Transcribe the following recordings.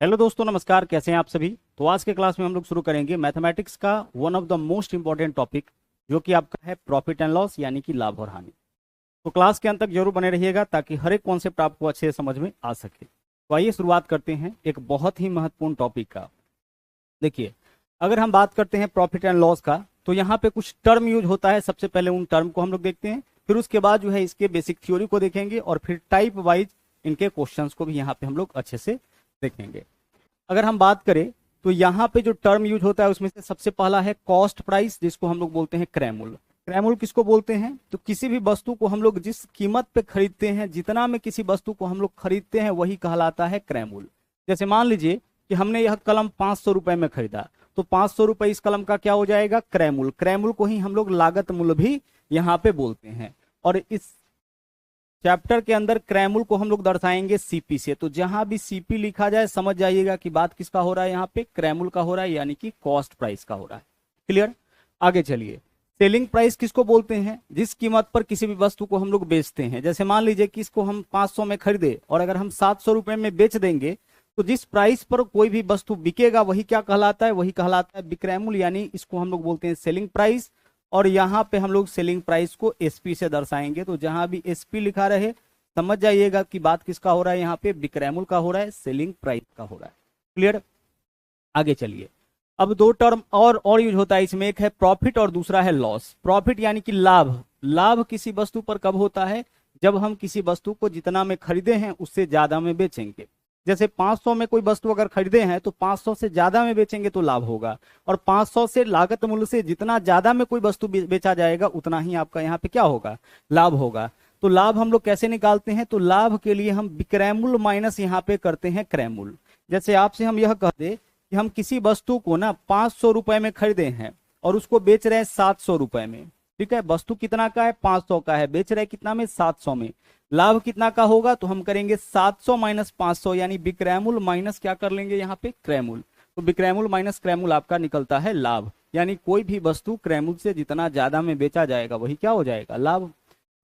Hello दोस्तों, नमस्कार। कैसे हैं आप सभी। तो आज के क्लास में हम लोग शुरू करेंगे मैथमेटिक्स का one of the most important topic, जो कि आपका है प्रॉफिट एंड लॉस, यानी कि लाभ और हानि। तो क्लास के अंत तक जरूर बने रहिएगा ताकि हर एक कॉन्सेप्ट आपको अच्छे से समझ में आ सके। तो आइए शुरुआत करते हैं एक बहुत ही महत्वपूर्ण टॉपिक का। देखिए, अगर हम बात करते हैं प्रॉफिट एंड लॉस का, तो यहाँ पे कुछ टर्म यूज होता है। सबसे पहले उन टर्म को हम लोग देखते हैं, फिर उसके बाद जो है इसके बेसिक थ्योरी को देखेंगे, और फिर टाइप वाइज इनके क्वेश्चंस को भी यहाँ पे हम लोग अच्छे से देखेंगे। अगर हम बात करें तो यहाँ पे जो टर्म यूज होता है उसमें से सबसे पहला है कॉस्ट प्राइस, जिसको हम लोग बोलते हैं क्रैमुल। क्रैमुल किसको बोलते हैं? तो किसी भी वस्तु को हम लोग जिस कीमत पे खरीदते हैं, जितना में किसी वस्तु को हम लोग खरीदते हैं, वही कहलाता है क्रैमुल। जैसे मान लीजिए कि हमने यह कलम 500 रुपए में खरीदा, तो 500 रुपए इस कलम का क्या हो जाएगा? क्रैमुल। क्रैमुल को ही हम लोग लागत मूल्य भी यहाँ पे बोलते हैं। और इस चैप्टर के अंदर क्रैमुल को हम लोग दर्शाएंगे सीपी से। तो जहां भी सीपी लिखा जाए समझ जाइएगा कि बात किसका हो रहा है, यहाँ पे क्रैमुल का हो रहा है, यानी कि कॉस्ट प्राइस का हो रहा है। क्लियर? आगे चलिए। सेलिंग प्राइस किसको बोलते हैं? जिस कीमत पर किसी भी वस्तु को हम लोग बेचते हैं। जैसे मान लीजिए कि इसको हम 500 में खरीदे और अगर हम 700 रुपए में बेच देंगे, तो जिस प्राइस पर कोई भी वस्तु बिकेगा वही क्या कहलाता है? वही कहलाता है विक्रयमूल्य, यानी इसको हम लोग बोलते हैं सेलिंग प्राइस। और यहाँ पे हम लोग सेलिंग प्राइस को एसपी से दर्शाएंगे। तो जहां भी एसपी लिखा रहे समझ जाइएगा कि बात किसका हो रहा है, यहाँ पे विक्रयमूल्य का हो रहा है, सेलिंग प्राइस का हो रहा है। क्लियर? आगे चलिए। अब दो टर्म और यूज होता है इसमें, एक है प्रॉफिट और दूसरा है लॉस। प्रॉफिट यानी कि लाभ। लाभ किसी वस्तु पर कब होता है? जब हम किसी वस्तु को जितना में खरीदे हैं उससे ज्यादा में बेचेंगे। जैसे 500 में कोई वस्तु अगर खरीदे हैं तो 500 से ज्यादा में बेचेंगे तो लाभ होगा। और 500 से लागत मूल्य से जितना ज्यादा में कोई वस्तु बेचा जाएगा उतना ही आपका यहाँ पे क्या होगा? लाभ होगा। तो लाभ हम लोग कैसे निकालते हैं? तो लाभ के लिए हम विक्रयमूल्य माइनस यहाँ पे करते हैं क्रयमूल्य। जैसे आपसे हम यह कह दे कि हम किसी वस्तु को ना 500 रुपए में खरीदे हैं और उसको बेच रहे हैं 700 रुपए में। ठीक है, वस्तु कितना का है? 500 का है, बेच रहे कितना में? 700 में। लाभ कितना का होगा? तो हम करेंगे 700 माइनस 500, यानी विक्रयमूल्य माइनस क्या कर लेंगे यहाँ पे? क्रयमूल्य। तो विक्रयमूल्य माइनस क्रयमूल्य आपका निकलता है लाभ। यानी कोई भी वस्तु क्रयमूल्य से जितना ज्यादा में बेचा जाएगा वही क्या हो जाएगा? लाभ।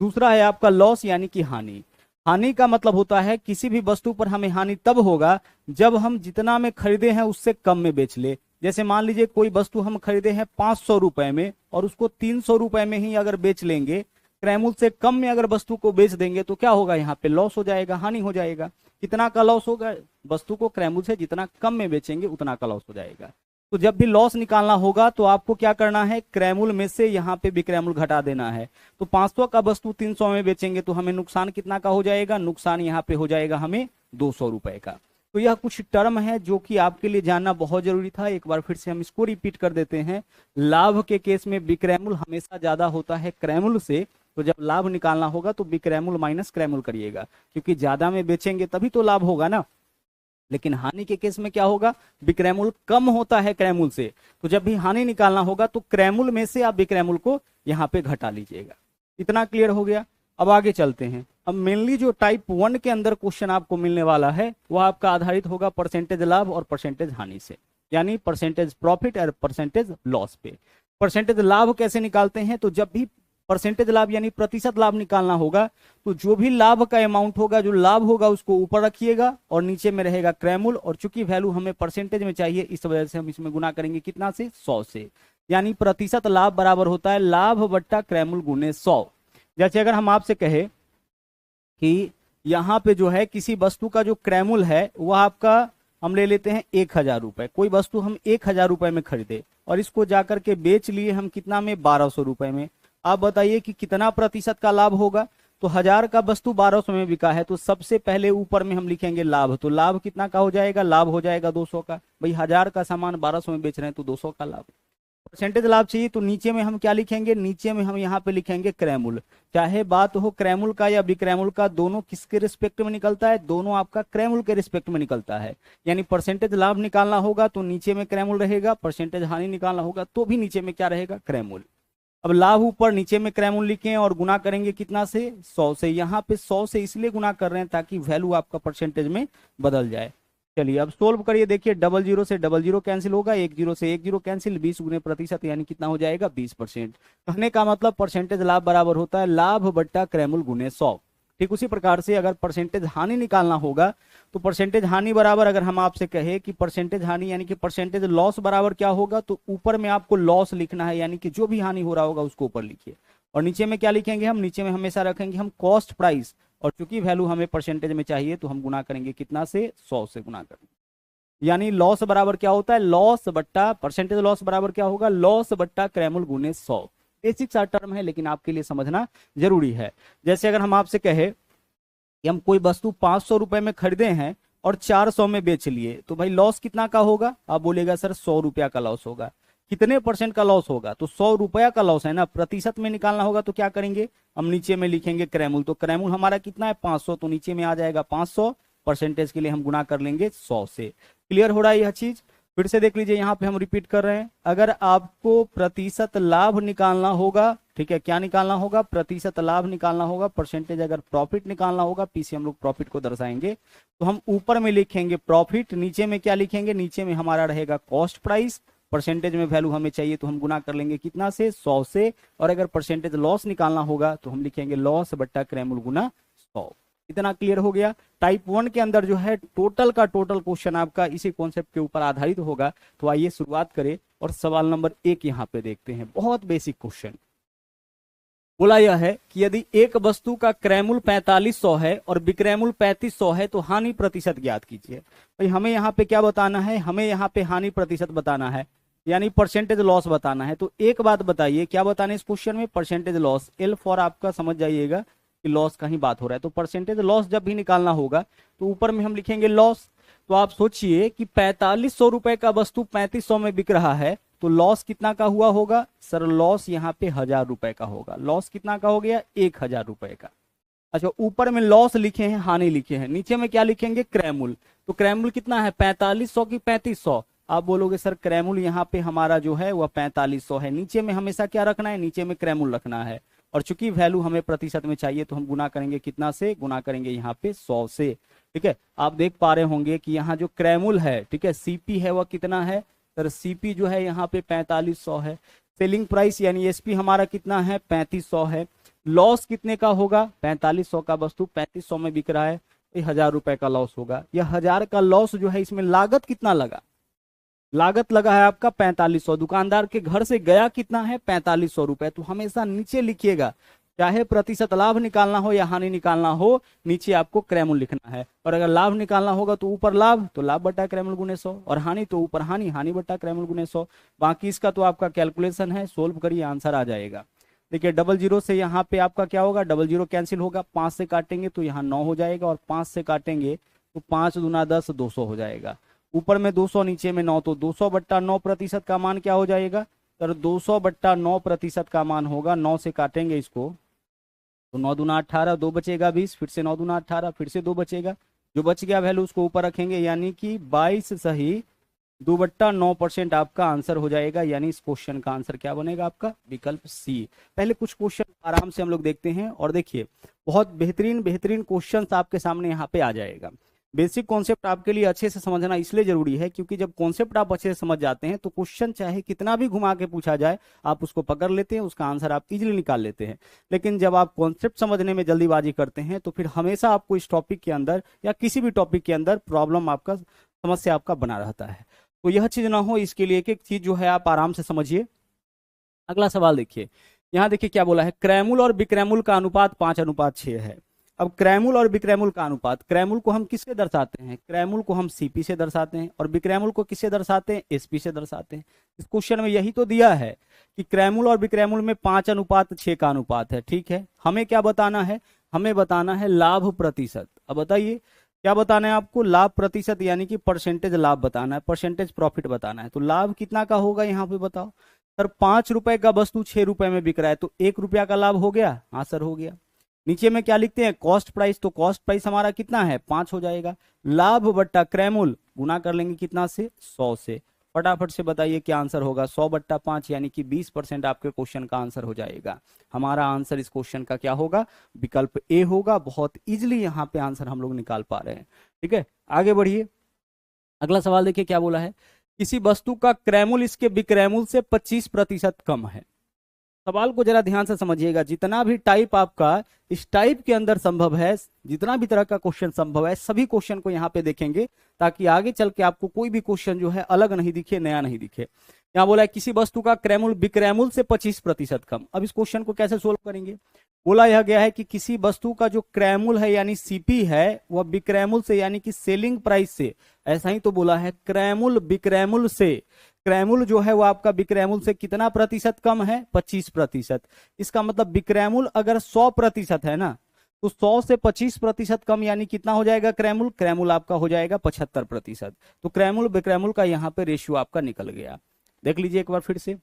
दूसरा है आपका लॉस, यानी कि हानि। हानि का मतलब होता है किसी भी वस्तु पर हमें हानि तब होगा जब हम जितना में खरीदे हैं उससे कम में बेच ले। जैसे मान लीजिए कोई वस्तु हम खरीदे हैं 500 रुपए में और उसको 300 रुपए में ही अगर बेच लेंगे, क्रयमूल्य से कम में अगर वस्तु को बेच देंगे, तो क्या होगा? यहाँ पे लॉस हो जाएगा, हानि हो जाएगा। कितना का लॉस होगा? वस्तु को क्रयमूल्य से जितना कम में बेचेंगे उतना का लॉस हो जाएगा। तो जब भी लॉस निकालना होगा तो आपको क्या करना है? क्रयमूल्य में से यहाँ पे विक्रयमूल्य घटा देना है। तो 500 का वस्तु 300 में बेचेंगे तो हमें नुकसान कितना का हो जाएगा? नुकसान यहाँ पे हो जाएगा हमें 200 रुपए का। तो यह कुछ टर्म है जो कि आपके लिए जानना बहुत जरूरी था। एक बार फिर से हम इसको रिपीट कर देते हैं। लाभ के केस में विक्रयमूल्य हमेशा ज्यादा होता है क्रयमूल्य से। तो जब लाभ निकालना होगा तो विक्रयमूल्य माइनस क्रयमूल्य करिएगा, क्योंकि ज्यादा में बेचेंगे तभी तो लाभ होगा ना। लेकिन हानि के केस में क्या होगा? विक्रयमूल्य कम होता है क्रयमूल्य से। तो जब भी हानि निकालना होगा तो क्रयमूल्य में से आप विक्रयमूल्य को यहाँ पे घटा लीजिएगा। इतना क्लियर हो गया? अब आगे चलते हैं। अब मेनली जो टाइप 1 के अंदर क्वेश्चन आपको मिलने वाला है वह आपका आधारित होगा परसेंटेज लाभ और परसेंटेज हानि से, यानी परसेंटेज प्रॉफिट और परसेंटेज लॉस पे। परसेंटेज लाभ कैसे निकालते हैं? तो जब भी परसेंटेज लाभ यानी प्रतिशत लाभ निकालना होगा तो जो भी लाभ का अमाउंट होगा, जो लाभ होगा उसको ऊपर रखिएगा और नीचे में रहेगा क्रयमूल्य। और चूंकि वैल्यू हमें परसेंटेज में चाहिए इस वजह से हम इसमें गुना करेंगे कितना से? 100 से। यानी प्रतिशत लाभ बराबर होता है लाभ बट्टा क्रयमूल्य गुने 100। जैसे अगर हम आपसे कहे कि यहाँ पे जो है किसी वस्तु का जो क्रयमूल्य है वह आपका हम ले लेते हैं 1000 रुपए। कोई वस्तु हम 1000 रुपए में खरीदे और इसको जाकर के बेच लिए हम कितना में? 1200 रुपए में। आप बताइए कि कितना प्रतिशत का लाभ होगा? तो 1000 का वस्तु 1200 में बिका है, तो सबसे पहले ऊपर में हम लिखेंगे लाभ। तो लाभ कितना का हो जाएगा? लाभ हो जाएगा 200 का। भाई 1000 का सामान 1200 में बेच रहे हैं तो 200 का लाभ। परसेंटेज लाभ चाहिए तो नीचे में हम क्या लिखेंगे? नीचे में हम यहाँ पे लिखेंगे क्रयमूल्य। चाहे बात हो क्रयमूल्य का या विक्रयमूल्य का, दोनों किसके रिस्पेक्ट में निकलता है? दोनों आपका क्रयमूल्य के रिस्पेक्ट में निकलता है। यानी परसेंटेज लाभ निकालना होगा तो नीचे में क्रयमूल्य रहेगा, परसेंटेज हानि निकालना होगा तो भी नीचे में क्या रहेगा? क्रयमूल्य। अब लाभ ऊपर, नीचे में क्रयमूल्य लिखें और गुना करेंगे कितना से? 100 से। यहाँ पे 100 से इसलिए गुना कर रहे हैं ताकि वैल्यू आपका परसेंटेज में बदल जाए। चलिए अब सोल्व करिए। देखिए 00 से 00 कैंसिल होगा, 10 से 10 कैंसिल, 20 गुने प्रतिशत यानी कितना हो जाएगा? 20%। कहने का मतलब परसेंटेज लाभ बराबर होता है लाभ बट्टा क्रयमूल्य गुने 100। ठीक उसी प्रकार से अगर परसेंटेज हानि निकालना होगा तो परसेंटेज हानि बराबर, अगर हम आपसे कहे कि परसेंटेज हानि यानी कि परसेंटेज लॉस बराबर क्या होगा, तो ऊपर में आपको लॉस लिखना है, यानी कि जो भी हानि हो रहा होगा उसको ऊपर लिखिए। और नीचे में क्या लिखेंगे हम, नीचे में हमेशा रखेंगे हम कॉस्ट प्राइस, और चूंकि वैल्यू हमें परसेंटेज में चाहिए तो हम गुना करेंगे कितना से, 100 से गुना करेंगे। यानी लॉस बराबर क्या होता है, लॉस बट्टा परसेंटेज लॉस बराबर क्या होगा, लॉस बट्टा क्रैमुल गुने 100। बेसिक सा टर्म है लेकिन आपके लिए समझना जरूरी है। जैसे अगर हम आपसे कहे कि हम कोई वस्तु 500 रुपए में खरीदे हैं और 400 में बेच लिए, तो भाई लॉस कितना का होगा, आप बोलेगा सर 100 रुपया का लॉस होगा। कितने परसेंट का लॉस होगा, तो 100 रुपया का लॉस है ना, प्रतिशत में निकालना होगा तो क्या करेंगे, हम नीचे में लिखेंगे क्रैमुल। तो क्रैमुल हमारा कितना है 500, तो नीचे में आ जाएगा 500, परसेंटेज के लिए हम गुना कर लेंगे 100 से। क्लियर हो रहा है यह चीज। फिर से देख लीजिए, यहाँ पे हम रिपीट कर रहे हैं, अगर आपको प्रतिशत लाभ निकालना होगा, ठीक है, क्या निकालना होगा, प्रतिशत लाभ निकालना होगा, परसेंटेज अगर प्रॉफिट निकालना होगा, पीछे हम लोग प्रॉफिट को दर्शाएंगे, तो हम ऊपर में लिखेंगे प्रॉफिट, नीचे में क्या लिखेंगे, नीचे में हमारा रहेगा कॉस्ट प्राइस, परसेंटेज में वैल्यू हमें चाहिए तो हम गुना कर लेंगे कितना से, 100 से। और अगर परसेंटेज लॉस निकालना होगा तो हम लिखेंगे लॉस बट्टा क्रैमुल गुना 100। इतना क्लियर हो गया। टाइप 1 के अंदर जो है टोटल का टोटल क्वेश्चन आपका इसी कॉन्सेप्ट के ऊपर आधारित होगा। तो आइए शुरुआत करें और सवाल नंबर 1 यहाँ पे देखते हैं। बहुत बेसिक क्वेश्चन बोला यह है कि यदि एक वस्तु का क्रैमुल 4500 है और विक्रैमुल 3500 है तो हानि प्रतिशत ज्ञात कीजिए। भाई हमें यहाँ पे क्या बताना है, हमें यहाँ पे हानि प्रतिशत बताना है, यानी परसेंटेज लॉस बताना है। तो एक बात बताइए, क्या बताना है इस क्वेश्चन में, परसेंटेज लॉस। एल फॉर आपका समझ जाइएगा कि लॉस का ही बात हो रहा है। तो परसेंटेज लॉस जब भी निकालना होगा तो ऊपर में हम लिखेंगे लॉस। तो आप सोचिए कि 4500 रुपए का वस्तु 3500 में बिक रहा है, तो लॉस कितना का हुआ होगा सर, लॉस यहाँ पे 1000 रुपए का होगा। लॉस कितना का हो गया, 1000 रुपए का। अच्छा, ऊपर में लॉस लिखे हैं, हानि लिखे हैं, नीचे में क्या लिखेंगे, क्रैमुल। तो क्रैमुल कितना है 4500 की 3500। आप बोलोगे सर क्रैमुल यहाँ पे हमारा जो है वह 4500 है, नीचे में हमेशा क्या रखना है, नीचे में क्रैमुल रखना है। और चूंकि वैल्यू हमें प्रतिशत में चाहिए तो हम गुना करेंगे कितना से, गुना करेंगे यहाँ पे 100 से। ठीक है, आप देख पा रहे होंगे कि यहाँ जो क्रैमुल है, ठीक है, सीपी है वह कितना है सर, सीपी जो है यहाँ पे 4500 है। सेलिंग प्राइस यानी एसपी हमारा कितना है 3500 है। लॉस कितने का होगा, 4500 का वस्तु 3500 में बिक रहा है, 1000 रुपए का लॉस होगा। यह 1000 का लॉस जो है इसमें लागत कितना लगा, लागत लगा है आपका 4500। दुकानदार के घर से गया कितना है 4500 रुपए। तो हमेशा नीचे लिखिएगा, चाहे प्रतिशत लाभ निकालना हो या हानि निकालना हो, नीचे आपको क्रैमुल लिखना है। और अगर लाभ निकालना होगा तो ऊपर लाभ, तो लाभ बटा क्रैमुल गुने 100, और हानि तो ऊपर हानि, हानि बटा क्रैमुल गुने 100। बाकी इसका तो आपका कैलकुलेशन है, सोल्व करिए आंसर आ जाएगा। देखिए 00 से यहाँ पे आपका क्या होगा, 00 कैंसिल होगा, 5 से काटेंगे तो यहाँ 9 हो जाएगा, और 5 से काटेंगे तो 5 दूना 10, 200 हो जाएगा। ऊपर में 200 नीचे में 9, तो 200 बट्टा 9 प्रतिशत का मान क्या हो जाएगा सर, 200 बट्टा 9 प्रतिशत का मान होगा। 9 से काटेंगे इसको तो 9 दूना 18, 2 बचेगा 20, फिर से 9 दूना 18, फिर से 2 बचेगा, जो बच गया वैल्यू उसको ऊपर रखेंगे, यानी कि 22 सही 2/9% आपका आंसर हो जाएगा। यानी इस क्वेश्चन का आंसर क्या बनेगा आपका, विकल्प सी। पहले कुछ क्वेश्चन आराम से हम लोग देखते हैं, और देखिए बहुत बेहतरीन बेहतरीन क्वेश्चन आपके सामने यहाँ पे आ जाएगा। बेसिक कॉन्सेप्ट आपके लिए अच्छे से समझना इसलिए जरूरी है क्योंकि जब कॉन्सेप्ट आप अच्छे से समझ जाते हैं तो क्वेश्चन चाहे कितना भी घुमा के पूछा जाए आप उसको पकड़ लेते हैं, उसका आंसर आप इजीली निकाल लेते हैं। लेकिन जब आप कॉन्सेप्ट समझने में जल्दीबाजी करते हैं तो फिर हमेशा आपको इस टॉपिक के अंदर या किसी भी टॉपिक के अंदर प्रॉब्लम आपका, समस्या आपका बना रहता है। तो यह चीज ना हो, इसके लिए एक एक चीज जो है आप आराम से समझिए। अगला सवाल देखिए, यहाँ देखिए क्या बोला है, क्रैमुल और विक्रैमुल का अनुपात 5:6 है। अब क्रैमुल और विक्रैमुल का अनुपात, क्रैमुल को हम किससे दर्शाते हैं, क्रैमुल को हम सीपी से दर्शाते हैं, और विक्रैमुल को किससे दर्शाते हैं, एसपी से दर्शाते हैं। इस क्वेश्चन में यही तो दिया है कि क्रैमुल और विक्रैमुल में 5:6 का अनुपात है। ठीक है, हमें क्या बताना है, हमें बताना है लाभ प्रतिशत। अब बताइए क्या बताना है आपको, लाभ प्रतिशत यानी कि परसेंटेज लाभ बताना है, परसेंटेज प्रॉफिट बताना है। तो लाभ कितना का होगा यहाँ पे बताओ सर, 5 रुपए का वस्तु 6 रुपए में बिक रहा है, तो 1 रुपया का लाभ हो गया, हाँ सर हो गया। नीचे में क्या लिखते हैं, कॉस्ट प्राइस, तो कॉस्ट प्राइस हमारा कितना है 5 हो जाएगा। लाभ बट्टा क्रैमुल गुना कर लेंगे कितना से, 100 से। फटाफट से बताइए क्या आंसर होगा, 100/5 यानी कि 20% आपके क्वेश्चन का आंसर हो जाएगा। हमारा आंसर इस क्वेश्चन का क्या होगा, विकल्प ए होगा। बहुत इजिली यहाँ पे आंसर हम लोग निकाल पा रहे हैं। ठीक है, आगे बढ़िए। अगला सवाल देखिए क्या बोला है, किसी वस्तु का क्रैमुल इसके विक्रैमुल से 25% कम है। सवाल को जरा ध्यान से समझिएगा, जितना भी टाइप आपका इस टाइप के अंदर संभव है, जितना भी तरह का क्वेश्चन संभव है, सभी क्वेश्चन को यहाँ पे देखेंगे ताकि आगे चल के आपको कोई भी क्वेश्चन जो है अलग नहीं दिखे, नया नहीं दिखे। यहाँ बोला है किसी वस्तु का क्रैमुल विक्रैमुल से 25% कम। अब इस क्वेश्चन को कैसे सोल्व करेंगे? बोला यह गया है कि किसी वस्तु का जो क्रैमुल है यानी सीपी है वह विक्रैमुल से यानी कि सेलिंग प्राइस से, ऐसा ही तो बोला है, क्रैमुल विक्रैमुल से, क्रैमुल जो है वो आपका विक्रैमुल से कितना प्रतिशत कम है? 25%। इसका मतलब विक्रैमुल अगर 100% है ना, तो 100 से 25% कम यानी कितना हो जाएगा क्रैमुल? क्रैमुल आपका हो जाएगा 75%। तो क्रैमुल विक्रैमुल का यहाँ पे रेशियो आपका निकल गया। देख लीजिए एक बार फिर से,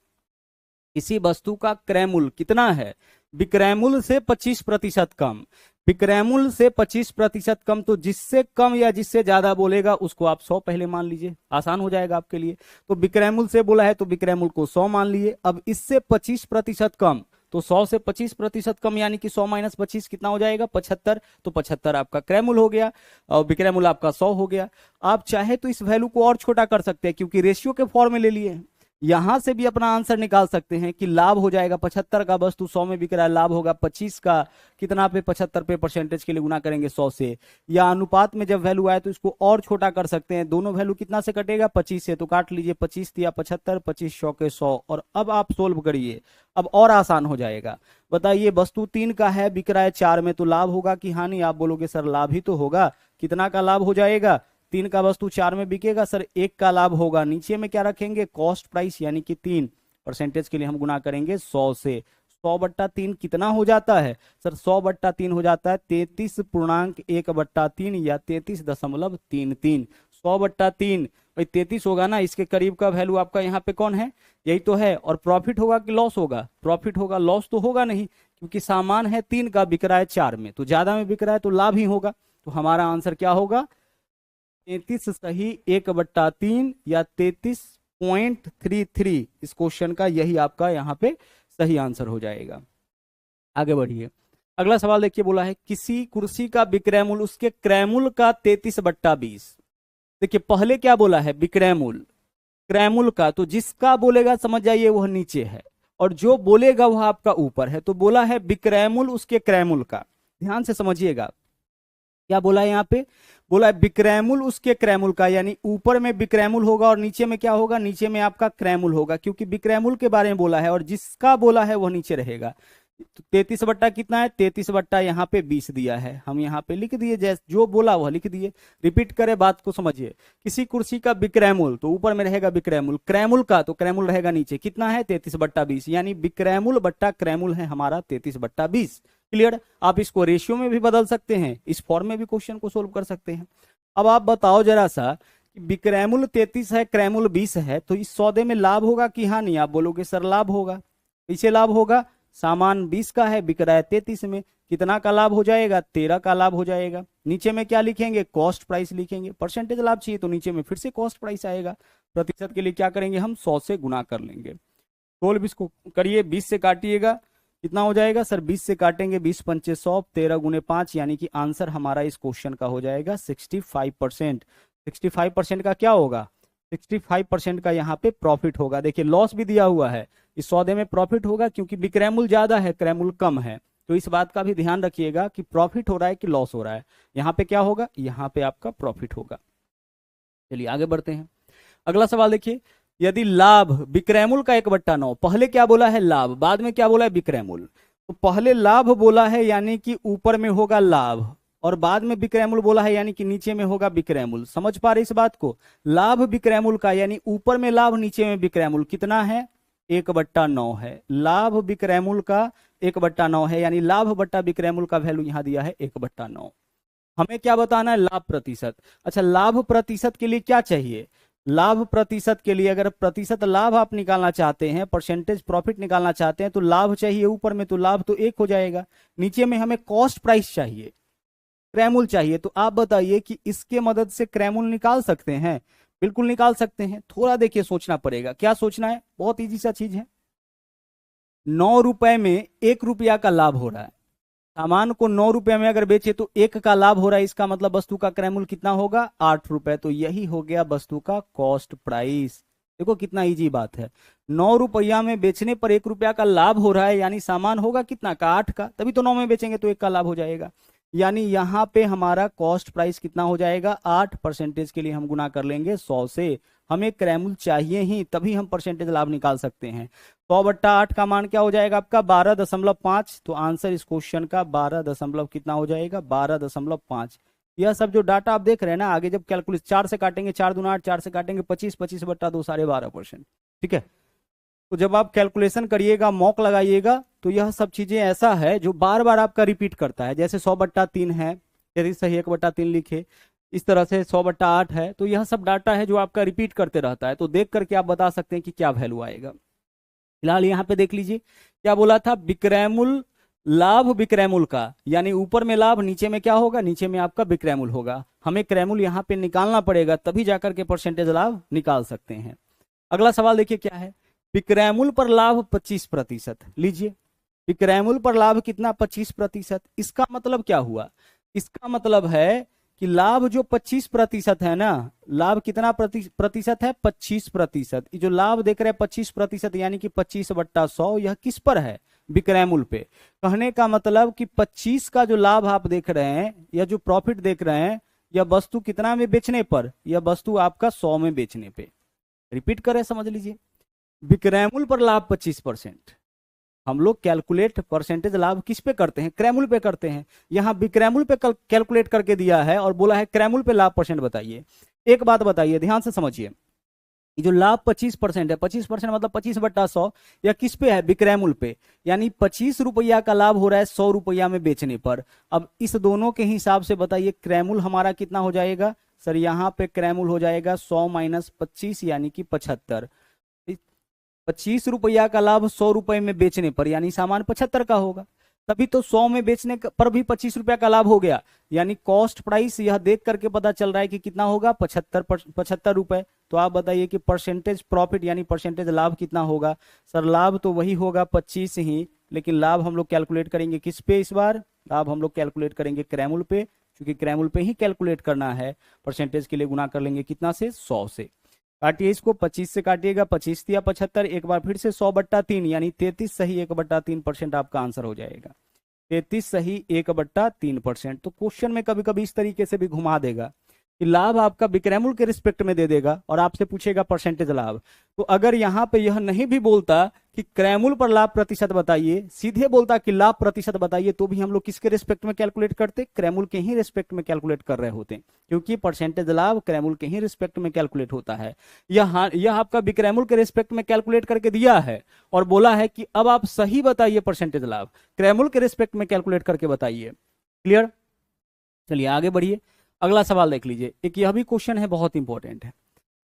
किसी वस्तु का क्रैमुल कितना है? विक्रैमुल से 25% कम। विक्रैमुल से 25% कम, तो जिससे कम या जिससे ज्यादा बोलेगा उसको आप 100 पहले मान लीजिए, आसान हो जाएगा आपके लिए। तो विक्रैमुल से बोला है तो विक्रैमुल को 100 मान लिए। अब इससे 25% कम, तो 100 से 25% कम यानी कि 100 माइनस 25 कितना हो जाएगा? 75। तो 75 आपका क्रैमुल हो गया और विक्रैमुल आपका 100 हो गया। आप चाहे तो इस वैल्यू को और छोटा कर सकते हैं, क्योंकि रेशियो के फॉर्म में ले लिए। यहां से भी अपना आंसर निकाल सकते हैं कि लाभ हो जाएगा 75 का वस्तु 100 में बिक रहा है, लाभ होगा 25 का, कितना पे? 75 पे, परसेंटेज के लिए गुना करेंगे 100 से। या अनुपात में जब वैल्यू आए तो इसको और छोटा कर सकते हैं, दोनों वैल्यू कितना से कटेगा? 25 से, तो काट लीजिए, 25 दिया 75, 25 100 के 100। और अब आप सोल्व करिए, अब और आसान हो जाएगा। बताइए वस्तु 3 का है, बिक रहा है 4 में, तो लाभ होगा कि हानि? आप बोलोगे सर लाभ ही तो होगा। कितना का लाभ हो जाएगा? 3 का वस्तु 4 में बिकेगा सर, 1 का लाभ होगा। नीचे में क्या रखेंगे? कॉस्ट प्राइस यानी कि 3। परसेंटेज के लिए हम गुना करेंगे 100 से। 100/3 कितना हो जाता है सर? 100/3 हो जाता है 33.1/3 या 33.33। 100/3 भाई 33 होगा ना, इसके करीब का वैल्यू आपका यहाँ पे कौन है? यही तो है। और प्रॉफिट होगा कि लॉस होगा? प्रॉफिट होगा, लॉस तो होगा नहीं, क्योंकि सामान है 3 का, बिक रहा है 4 में, तो ज्यादा में बिक रहा है तो लाभ ही होगा। तो हमारा आंसर क्या होगा? 33 सही 1/3 या 33.33। इस क्वेश्चन का यही आपका यहाँ पे सही आंसर हो जाएगा। आगे बढ़िए, अगला सवाल देखिए, बोला है किसी कुर्सी का विक्रय मूल्य उसके क्रय मूल्य का 33/20। देखिए पहले क्या बोला है? विक्रय मूल्य, क्रय मूल्य का, तो जिसका बोलेगा समझ जाइए वह नीचे है और जो बोलेगा वह आपका ऊपर है। तो बोला है विक्रय मूल्य उसके क्रय मूल्य का। ध्यान से समझिएगा क्या बोला है यहाँ पे? बोला है विक्रय मूल्य उसके क्रय मूल्य का, यानी ऊपर में विक्रय मूल्य होगा और नीचे में क्या होगा? नीचे में आपका क्रय मूल्य होगा, क्योंकि विक्रय मूल्य के बारे में बोला है और जिसका बोला है वह नीचे रहेगा। तो 33 बट्टा कितना है? 33 बट्टा यहाँ पे 20 दिया है, हम यहाँ पे लिख दिए, जैसे जो बोला वह लिख दिए। रिपीट करें बात को, समझिए। किसी कुर्सी का विक्रय मूल्य, तो ऊपर में रहेगा विक्रय मूल्य, क्रय मूल्य का, तो क्रय मूल्य रहेगा नीचे, कितना है? 33/20, यानी विक्रय मूल्य बट्टा क्रय मूल्य है हमारा 33/20। क्लियर? आप इसको रेशियो में भी बदल सकते हैं, इस फॉर्म में भी क्वेश्चन को सोल्व कर सकते हैं। अब आप बताओ जरा सा, विक्रय मूल्य 33 है, क्रय मूल्य 20 है, तो इस सौदे में लाभ होगा कि हानि? आप बोलोगे सर लाभ होगा। पीछे लाभ होगा, सामान 20 का है, बिक रहा है 33 में, कितना का लाभ हो जाएगा? 13 का लाभ हो जाएगा। नीचे में क्या लिखेंगे? कॉस्ट प्राइस लिखेंगे। परसेंटेज लाभ चाहिए तो नीचे में फिर से कॉस्ट प्राइस आएगा। प्रतिशत के लिए क्या करेंगे? हम 100 से गुना कर लेंगे। 16 इसको करिए, 20 से काटिएगा, कितना हो जाएगा सर? 20 से काटेंगे 20 पंचे 100, 13 गुने 5, यानी कि आंसर हमारा इस क्वेश्चन का हो जाएगा 65%। 65% का क्या होगा? 65% का यहाँ पे प्रॉफिट होगा। देखिए लॉस भी दिया हुआ है, इस सौदे में प्रॉफिट होगा क्योंकि विक्रय मूल्य ज्यादा है, क्रय मूल्य कम है। तो इस बात का भी ध्यान रखिएगा कि प्रॉफिट हो रहा है कि लॉस हो रहा है। यहाँ पे क्या होगा? यहाँ पे आपका प्रॉफिट होगा। चलिए आगे बढ़ते हैं। अगला सवाल देखिए, यदि लाभ विक्रय मूल्य का 1/9, पहले क्या बोला है? लाभ, बाद में क्या बोला है? विक्रय मूल्य। तो पहले लाभ बोला है यानी कि ऊपर में होगा लाभ, और बाद में विक्रय मूल्य बोला है यानी कि नीचे में होगा विक्रय मूल्य। समझ पा रहे इस बात को? लाभ विक्रय मूल्य का, यानी ऊपर में लाभ नीचे में विक्रय मूल्य, कितना है? 1/9 है। लाभ विक्रय मूल्य का 1/9 है, यानी लाभ बट्टा विक्रय मूल्य का वैल्यू यहाँ दिया है 1/9। हमें क्या बताना है? लाभ प्रतिशत। अच्छा, लाभ प्रतिशत के लिए क्या चाहिए? लाभ प्रतिशत के लिए अगर प्रतिशत लाभ आप निकालना चाहते हैं, परसेंटेज प्रॉफिट निकालना चाहते हैं, तो लाभ चाहिए ऊपर में, तो लाभ तो 1 हो जाएगा। नीचे में हमें कॉस्ट प्राइस चाहिए, क्रय मूल्य चाहिए। तो आप बताइए कि इसके मदद से क्रय मूल्य निकाल सकते हैं? बिल्कुल निकाल सकते हैं। थोड़ा देखिए सोचना पड़ेगा। क्या सोचना है? बहुत इजी सा चीज है। 9 रुपए में 1 रुपया का लाभ हो रहा है। सामान को 9 रुपए में अगर बेचे तो 1 का लाभ हो रहा है, इसका मतलब वस्तु का क्रय मूल्य कितना होगा? 8 रुपए। तो यही हो गया वस्तु का कॉस्ट प्राइस। देखो कितना इजी बात है, 9 रुपया में बेचने पर 1 रुपया का लाभ हो रहा है, यानी सामान होगा कितना का, 8 का, तभी तो 9 में बेचेंगे तो 1 का लाभ हो जाएगा। यानी यहाँ पे हमारा कॉस्ट प्राइस कितना हो जाएगा, 8%। के लिए हम गुना कर लेंगे 100 से, हमें क्रैमुल चाहिए ही, तभी हम परसेंटेज लाभ निकाल सकते हैं। 100/8 का मान क्या हो जाएगा आपका, 12.5। तो आंसर इस क्वेश्चन का 12 दशमलव कितना हो जाएगा, 12.5। यह सब जो डाटा आप देख रहे हैं ना, आगे जब कैलकुलेट 4 से काटेंगे, 4 दूना 8, 4 से काटेंगे 25, 25/2 12.5%। ठीक है, तो जब आप कैलकुलेशन करिएगा, मॉक लगाइएगा, तो यह सब चीजें ऐसा है जो बार बार आपका रिपीट करता है। जैसे 100/3 है, यदि सही 1/3 लिखे, इस तरह से 100/8 है, तो यह सब डाटा है जो आपका रिपीट करते रहता है। तो देख करके आप बता सकते हैं कि क्या वैल्यू आएगा। फिलहाल यहाँ पे देख लीजिए क्या बोला था, विक्रयमूल लाभ विक्रयमूल का, यानी ऊपर में लाभ, नीचे में क्या होगा, नीचे में आपका विक्रयमूल होगा। हमें क्रयमूल यहाँ पे निकालना पड़ेगा, तभी जाकर के परसेंटेज लाभ निकाल सकते हैं। अगला सवाल देखिए क्या है, विक्रयमूल पर लाभ 25%। लीजिए, विक्रयमूल पर लाभ कितना, 25%। इसका मतलब क्या हुआ, इसका मतलब है कि लाभ जो 25% है ना, लाभ कितना प्रतिशत है, 25%। ये जो लाभ देख रहे हैं 25%, यानी कि 25/100, यह किस पर है, विक्रयमूल पे। कहने का मतलब कि 25 का जो लाभ आप देख रहे हैं, या जो प्रॉफिट देख रहे हैं, यह वस्तु कितना में बेचने पर, यह वस्तु आपका 100 में बेचने पे। रिपीट करें, समझ लीजिए, विक्रयमूल पर लाभ 25%। हम लोग कैलकुलेट परसेंटेज लाभ किस पे करते हैं, क्रयमूल पे करते हैं। यहां विक्रयमूल पे कैलकुलेट करके दिया है और बोला है क्रयमूल पे लाभ परसेंट बताइए। एक बात बताइए, ध्यान से समझिए, जो लाभ 25% है, 25% मतलब 25/100, यह किस पे है, विक्रयमूल पे। यानी 25 रुपया का लाभ हो रहा है 100 रुपया में बेचने पर। अब इस दोनों के हिसाब से बताइए क्रयमूल हमारा कितना हो जाएगा। सर यहाँ पे क्रयमूल हो जाएगा 100 - 25, यानी कि 75। 25 रुपया का लाभ 100 रुपए में बेचने पर, यानी सामान 75 का होगा, तभी तो 100 में बेचने पर भी 25 रुपया का लाभ हो गया। यानी कॉस्ट प्राइस यह देख करके पता चल रहा है कि कितना होगा, 75 रुपए। तो आप बताइए कि परसेंटेज प्रॉफिट यानी परसेंटेज लाभ कितना होगा। सर लाभ तो वही होगा 25 ही, लेकिन लाभ हम लोग कैलकुलेट करेंगे किस पे, इस बार लाभ हम लोग कैलकुलेट करेंगे क्रयमूल पे, क्योंकि क्रयमूल पे ही कैलकुलेट करना है। परसेंटेज के लिए गुना कर लेंगे कितना से, 100 से। काटिए इसको, 25 से काटिएगा, 25 या 75, एक बार फिर से 100/3, यानी 33 सही 1/3% आपका आंसर हो जाएगा। 33 सही 1/3%। तो क्वेश्चन में कभी कभी इस तरीके से भी घुमा देगा कि लाभ आपका विक्रयमूल के रिस्पेक्ट में दे देगा और आपसे पूछेगा परसेंटेज लाभ। तो अगर यहाँ पे यह नहीं भी बोलता कि क्रयमूल पर लाभ प्रतिशत बताइए, सीधे बोलता कि लाभ प्रतिशत बताइए, तो भी हम लोग किसके रिस्पेक्ट में कैलकुलेट करते, क्रयमूल के ही रिस्पेक्ट में कैलकुलेट कर रहे होते, क्योंकि परसेंटेज लाभ क्रयमूल के ही रिस्पेक्ट में कैलकुलेट होता है। यह आपका विक्रयमूल के रिस्पेक्ट में कैलकुलेट करके दिया है और बोला है कि अब आप सही बताइए परसेंटेज लाभ, क्रयमूल के रिस्पेक्ट में कैलकुलेट करके बताइए। क्लियर, चलिए आगे बढ़िए। अगला सवाल देख लीजिए, एक यह भी क्वेश्चन है, बहुत इंपॉर्टेंट है।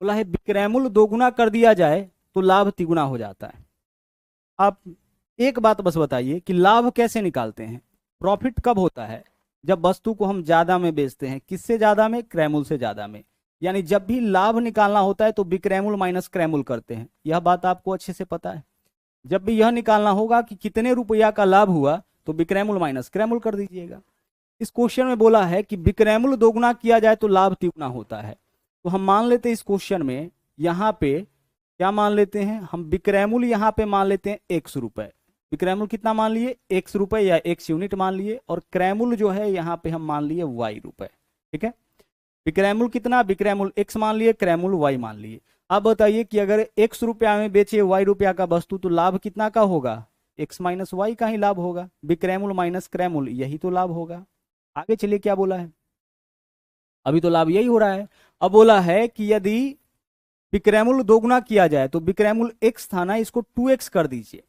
बोला है विक्रयमूल दोगुना कर दिया जाए तो लाभ तिगुना हो जाता है। आप एक बात बस बताइए कि लाभ कैसे निकालते हैं, प्रॉफिट कब होता है, जब वस्तु को हम ज्यादा में बेचते हैं। किससे ज्यादा में, क्रयमूल से ज्यादा में। यानी जब भी लाभ निकालना होता है तो विक्रयमूल माइनस क्रयमूल करते हैं, यह बात आपको अच्छे से पता है। जब भी यह निकालना होगा कि कितने रुपया का लाभ हुआ, तो विक्रयमूल माइनस क्रयमूल कर दीजिएगा। इस क्वेश्चन में बोला है कि विक्रयमूल दोगुना किया जाए तो लाभ तिगुना होता है। तो हम मान लेते हैं इस क्वेश्चन में, यहाँ पे क्या मान लेते हैं हम, विक्रयमूल यहाँ पे मान लेते हैं 100 रुपए। विक्रयमूल कितना मान लिए, 100 रुपए या 1 यूनिट मान लिए, और क्रयमूल जो है यहाँ पे हम मान लिए y रुपए। ठीक है, विक्रयमूल कितना, विक्रयमूल x मान लिए, क्रयमूल y मान लिए। अब बताइए कि अगर 100 रुपया में बेचे y रुपया का वस्तु, तो लाभ कितना का होगा, x - y का ही लाभ होगा। विक्रयमूल माइनस क्रयमूल, यही तो लाभ होगा। आगे चलिए क्या बोला है, अभी तो लाभ यही हो रहा है। अब बोला है कि यदि विक्रयमूल दोगुना किया जाए तो विक्रयमूल x था ना, इसको 2x कर दीजिए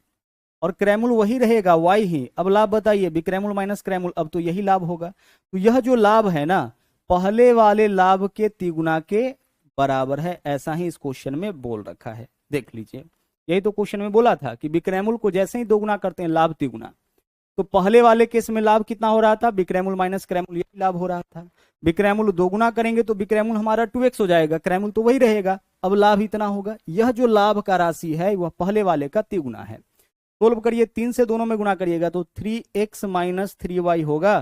और क्रयमूल वही रहेगा y ही। अब लाभ बताइए, विक्रयमूल माइनस क्रयमूल, अब तो यही लाभ होगा। तो यह जो लाभ है ना, पहले वाले लाभ के तिगुना के बराबर है, ऐसा ही इस क्वेश्चन में बोल रखा है। देख लीजिए, यही तो क्वेश्चन में बोला था कि विक्रयमूल को जैसे ही दोगुना करते हैं लाभ तिगुना। तो पहले वाले केस में लाभ कितना हो रहा था, विक्रयमूल माइनस क्रयमूल, यही लाभ हो रहा था। विक्रयमूल दोगुना करेंगे तो विक्रयमूल हमारा 2x हो जाएगा, क्रयमूल तो वही रहेगा, अब लाभ इतना होगा। यह जो लाभ का राशि है वह पहले वाले का तिगुना है। सोल्व करिए, 3 से दोनों में गुणा करिएगा तो 3x - 3y होगा,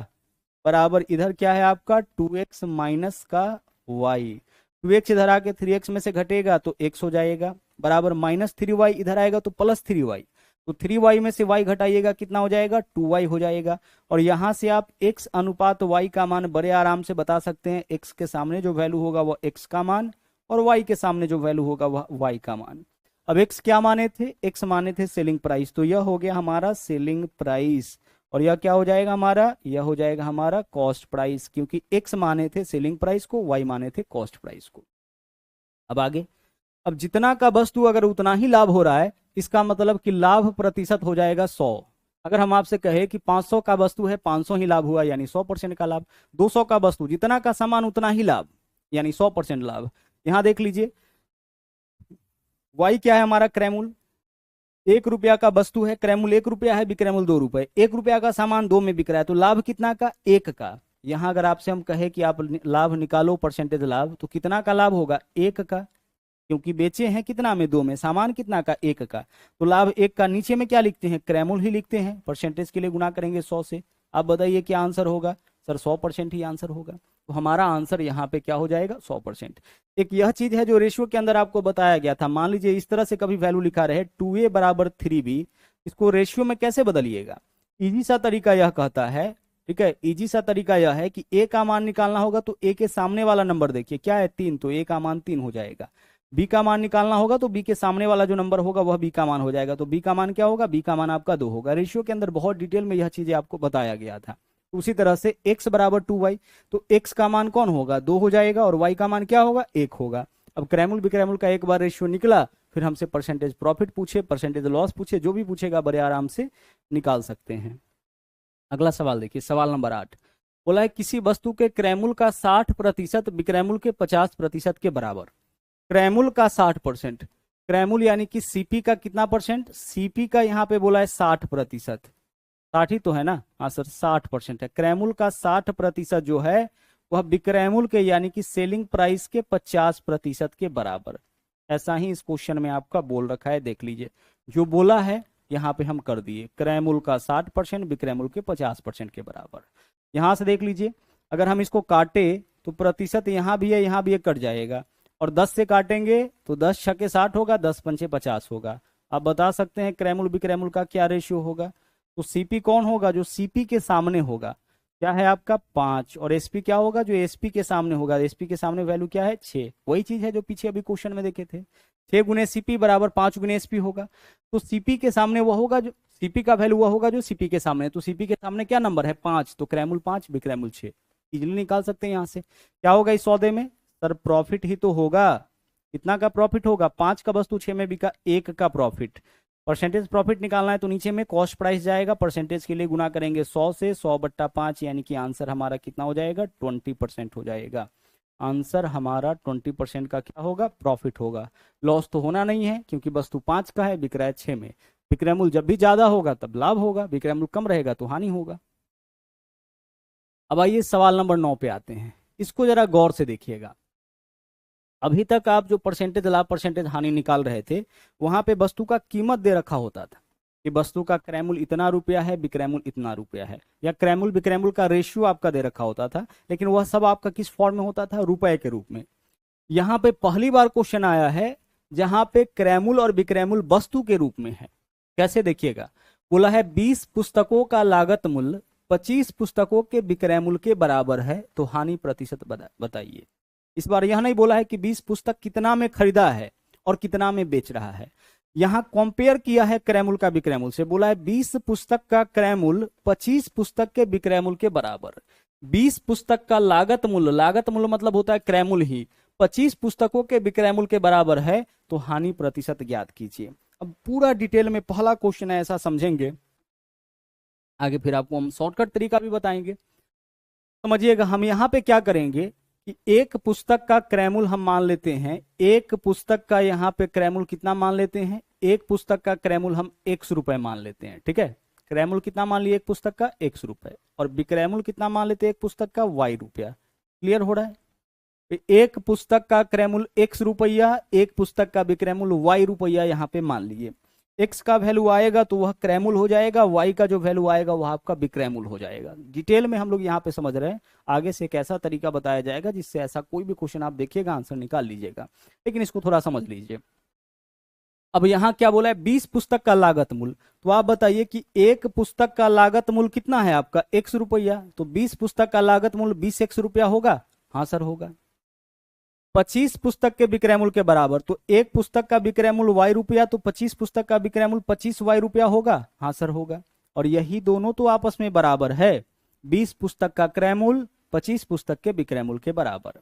बराबर इधर क्या है आपका 2x माइनस का y। 2x इधर आके 3x में से घटेगा तो x हो जाएगा, बराबर -3y, इधर आएगा तो +3y, तो 3y में से y घटाइएगा कितना हो जाएगा, 2y हो जाएगा। और यहां से आप x अनुपात y का मान बड़े आराम से बता सकते हैं, x के सामने जो वैल्यू होगा वह x का मान और y के सामने जो वैल्यू होगा वह y का मान। अब x क्या माने थे, x माने थे सेलिंग प्राइस, तो यह हो गया हमारा सेलिंग प्राइस, और यह क्या हो जाएगा हमारा, यह हो जाएगा हमारा कॉस्ट प्राइस, क्योंकि x माने थे सेलिंग प्राइस को, y माने थे कॉस्ट प्राइस को। अब आगे, अब जितना का वस्तु अगर उतना ही लाभ हो रहा है, इसका मतलब कि लाभ प्रतिशत हो जाएगा 100। अगर हम आपसे कहे कि 500 का वस्तु है, 500 ही लाभ हुआ यानी 100% का लाभ। 200 का वस्तु, जितना का सामान उतना ही लाभ यानी 100% लाभ। यहां देख लीजिए, y क्या है हमारा, क्रैमुल। 1 रुपया का वस्तु है, क्रैमुल 1 रुपया है, विक्रैमुल 2 रुपए। 1 रुपया का सामान 2 में बिक रहा है, तो लाभ कितना का, 1 का। यहां अगर आपसे हम कहे कि आप लाभ निकालो, परसेंटेज लाभ, तो कितना का लाभ होगा, 1 का, क्योंकि बेचे हैं कितना में, 2 में, सामान कितना का, 1 का, तो लाभ 1 का। नीचे में क्या लिखते हैं, क्रैमुल ही लिखते हैं, परसेंटेज के लिए गुना करेंगे 100 से। आप बताइए क्या आंसर होगा, सर 100% ही आंसर होगा, तो हमारा आंसर यहाँ पे क्या हो जाएगा, 100%। एक यह चीज है जो रेशियो के अंदर आपको बताया गया था, मान लीजिए इस तरह से कभी वैल्यू लिखा रहे 2a बराबर 3b, इसको रेशियो में कैसे बदलिएगा। इजी सा तरीका यह कहता है, ठीक है, इजी सा तरीका यह है कि a का मान निकालना होगा तो a के सामने वाला नंबर देखिए क्या है, 3, तो a का मान 3 हो जाएगा। b का मान निकालना होगा तो b के सामने वाला जो नंबर होगा वह b का मान हो जाएगा, तो b का मान क्या होगा, b का मान आपका 2 होगा। रेशियो के अंदर बहुत डिटेल में यह चीजें आपको बताया गया था। उसी तरह से x बराबर 2y, तो x का मान कौन होगा, 2 हो जाएगा, और y का मान क्या होगा, 1 होगा। अब क्रैमुल विक्रैमुल का एक बार रेशियो निकला, फिर हमसे परसेंटेज प्रॉफिट पूछे, परसेंटेज लॉस पूछे, जो भी पूछेगा बड़े आराम से निकाल सकते हैं। अगला सवाल देखिए, सवाल नंबर 8 बोला है किसी वस्तु के क्रैमुल का 60% विक्रैमुल के 50% के बराबर। क्रैमुल का 60%, क्रैमुल यानी कि सीपी का कितना परसेंट, सीपी का यहाँ पे बोला है 60%, 60 ही तो है ना, हाँ सर 60% है। क्रैमुल का 60% जो है वह विक्रैमुल के यानी कि सेलिंग प्राइस के 50% के बराबर। ऐसा ही इस क्वेश्चन में आपका बोल रखा है, देख लीजिए, जो बोला है यहाँ पे हम कर दिए, क्रैमुल का 60% विक्रैमुल के 50% के बराबर। यहां से देख लीजिए, अगर हम इसको काटे तो प्रतिशत यहाँ भी है, यहाँ भी कट जाएगा, और 10 से काटेंगे तो 10 छके 60 होगा, 10 पंचे 50 होगा। आप बता सकते हैं क्रैमुल विक्रैमुल का क्या रेशियो होगा, तो सीपी कौन होगा, जो सीपी के सामने होगा, क्या है आपका 5, और एसपी क्या होगा, जो एसपी के सामने होगा, एसपी के सामने वैल्यू क्या है 6। वही चीज है जो पीछे अभी क्वेश्चन में देखे थे, 6 गुने सीपी बराबर 5 गुने एसपी होगा। तो सीपी के सामने वह होगा जो सीपी का वैल्यू वह होगा जो सीपी के सामने, तो सीपी के सामने क्या नंबर है 5, तो क्रैमुल 5 विक्रैमुल 6, इजिली निकाल सकते हैं यहाँ से। क्या होगा इस सौदे में, सर प्रॉफिट ही तो होगा। कितना का प्रॉफिट होगा, 5 का वस्तु 6 में बिका, 1 का प्रॉफिट। परसेंटेज प्रॉफिट निकालना है तो नीचे में कॉस्ट प्राइस जाएगा, परसेंटेज के लिए गुना करेंगे 100 से, 100/5, यानी कि आंसर हमारा कितना हो जाएगा, 20% हो जाएगा। आंसर हमारा 20% का क्या होगा, प्रॉफिट होगा। लॉस तो होना नहीं है क्योंकि वस्तु 5 का है, बिक रहा है 6 में। विक्रैमुल जब भी ज्यादा होगा तब लाभ होगा, विक्रैमुल कम रहेगा तो हानि होगा। अब आइए सवाल नंबर 9 पे आते हैं, इसको जरा गौर से देखिएगा। अभी तक आप जो परसेंटेज लाभ परसेंटेज हानि निकाल रहे थे, वहां पे वस्तु का कीमत दे रखा होता था कि वस्तु का क्रैमुल इतना रुपया है, विक्रैमुल इतना रुपया है, या क्रैमुल विक्रैमुल का रेशियो आपका दे रखा होता था, लेकिन वह सब आपका किस फॉर्म में होता था, रुपए के रूप में। यहाँ पे पहली बार क्वेश्चन आया है जहां पे क्रैमुल और विक्रैमुल वस्तु के रूप में है। कैसे देखिएगा, बोला है 20 पुस्तकों का लागत मूल्य 25 पुस्तकों के विक्रय मूल्य के बराबर है, तो हानि प्रतिशत बताइए। इस बार यह नहीं बोला है कि 20 पुस्तक कितना में खरीदा है और कितना में बेच रहा है, यहां कंपेयर किया है क्रय मूल्य का विक्रय मूल्य से। बोला है 20 पुस्तक का क्रय मूल्य 25 पुस्तक के विक्रय मूल्य के बराबर। 20 पुस्तक का लागत मूल्य मतलब होता है क्रय मूल्य ही, 25 पुस्तकों के विक्रय मूल्य के बराबर है, तो हानि प्रतिशत ज्ञात कीजिए। अब पूरा डिटेल में पहला क्वेश्चन है, ऐसा समझेंगे, आगे फिर आपको हम शॉर्टकट तरीका भी बताएंगे। समझिएगा, हम यहाँ पे क्या करेंगे कि एक पुस्तक का क्रय मूल्य हम मान लेते हैं, एक पुस्तक का यहाँ पे क्रय मूल्य कितना मान लेते हैं, एक पुस्तक का क्रय मूल्य हम 100 रुपए मान लेते हैं। ठीक है, क्रय मूल्य कितना मान लिया एक पुस्तक का 100 रुपए, और विक्रय मूल्य कितना मान लेते हैं एक पुस्तक का y रुपया। क्लियर हो रहा है, एक पुस्तक का क्रय मूल्य 100 रुपया, एक पुस्तक का विक्रय मूल्य y रुपया यहाँ पे मान लिए। x का वैल्यू आएगा तो वह क्रय मूल्य हो जाएगा, y का जो वैल्यू आएगा वह आपका विक्रय मूल्य हो जाएगा। डिटेल में हम लोग यहाँ पे समझ रहे हैं, आगे से एक ऐसा तरीका बताया जाएगा जिससे ऐसा कोई भी क्वेश्चन आप देखिएगा आंसर निकाल लीजिएगा, लेकिन इसको थोड़ा समझ लीजिए। अब यहाँ क्या बोला है, 20 पुस्तक का लागत मूल्य। तो आप बताइए कि एक पुस्तक का लागत मूल्य कितना है आपका, ₹X, तो 20 पुस्तक का लागत मूल्य 20 X रुपया होगा। हाँ सर होगा। 25 पुस्तक के विक्रय मूल्य के बराबर, तो एक पुस्तक का विक्रय मूल्य ₹Y, तो 25 पुस्तक का विक्रय मूल्य 25 रुपया होगा। हाँ सर होगा। और यही दोनों तो आपस में बराबर है, 20 पुस्तक का क्रय मूल्य 25 पुस्तक के विक्रय मूल्य के बराबर।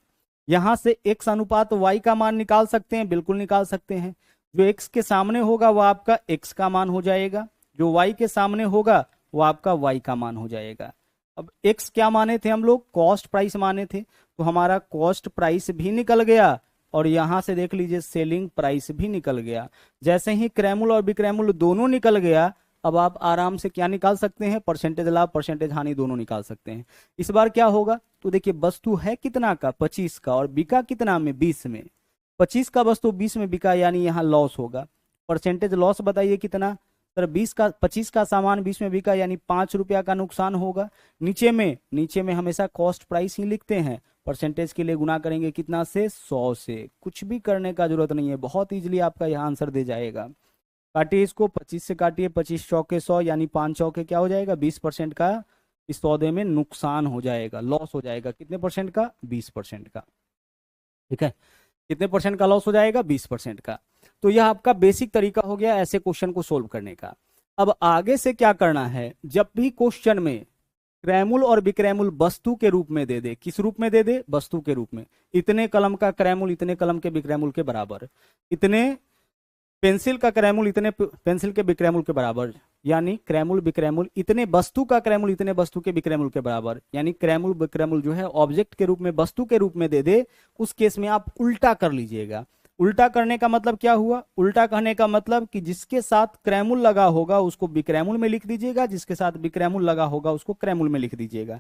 यहां से x अनुपात y का मान निकाल सकते हैं, बिल्कुल निकाल सकते हैं। जो x के सामने होगा वह आपका x का मान हो जाएगा, जो y के सामने होगा वो आपका y का मान हो जाएगा। अब x क्या माने थे हम लोग, कॉस्ट प्राइस माने थे, तो हमारा कॉस्ट प्राइस भी निकल गया और यहां से देख लीजिए सेलिंग प्राइस भी निकल गया। जैसे ही क्रय मूल्य और विक्रय मूल्य दोनों निकल गया, अब आप आराम से क्या निकाल सकते हैं, परसेंटेज लाभ परसेंटेज हानि दोनों निकाल सकते हैं। इस बार क्या होगा, तो देखिए वस्तु है कितना का, 25 का, और बिका कितना में, 20 में। 25 का वस्तु 20 में बिका, यानी यहाँ लॉस होगा। परसेंटेज लॉस बताइए कितना, सर 25 का सामान 20 में बिका, यानी ₹5 का नुकसान होगा। नीचे में हमेशा कॉस्ट प्राइस ही लिखते हैं, परसेंटेज के लिए गुना करेंगे कितना से, 100 से। कुछ भी करने का जरूरत नहीं है, बहुत इजीली आपका यहाँ आंसर दे जाएगा। काटिए इसको, 25 से काटिए, 25 चौके 100, यानी 5 चौके क्या हो जाएगा, 20% का इस सौदे में नुकसान हो जाएगा, लॉस हो जाएगा। कितने परसेंट का, 20% का। ठीक है, कितने परसेंट का लॉस हो जाएगा, 20% का। तो यह आपका बेसिक तरीका हो गया ऐसे क्वेश्चन को सोल्व करने का। अब आगे से क्या करना है, जब भी क्वेश्चन में क्रय मूल्य और विक्रय मूल्य वस्तु के रूप में दे दे, किस रूप में दे दे, वस्तु के रूप में, इतने कलम का क्रय मूल्य इतने कलम के विक्रय मूल्य के बराबर, इतने पेंसिल का क्रय मूल्य इतने पेंसिल के विक्रय मूल्य के बराबर, यानी क्रय मूल्य विक्रय मूल्य, इतने वस्तु का क्रय मूल्य इतने वस्तु के विक्रय मूल्य के बराबर, यानी क्रय मूल्य विक्रय मूल्य जो है ऑब्जेक्ट के रूप में, वस्तु के रूप में दे दे, उस केस में आप उल्टा कर लीजिएगा। उल्टा करने का मतलब क्या हुआ, उल्टा कहने का मतलब कि जिसके साथ क्रय मूल्य लगा होगा उसको विक्रय मूल्य में लिख दीजिएगा, जिसके साथ विक्रय मूल्य लगा होगा उसको क्रय मूल्य में लिख दीजिएगा।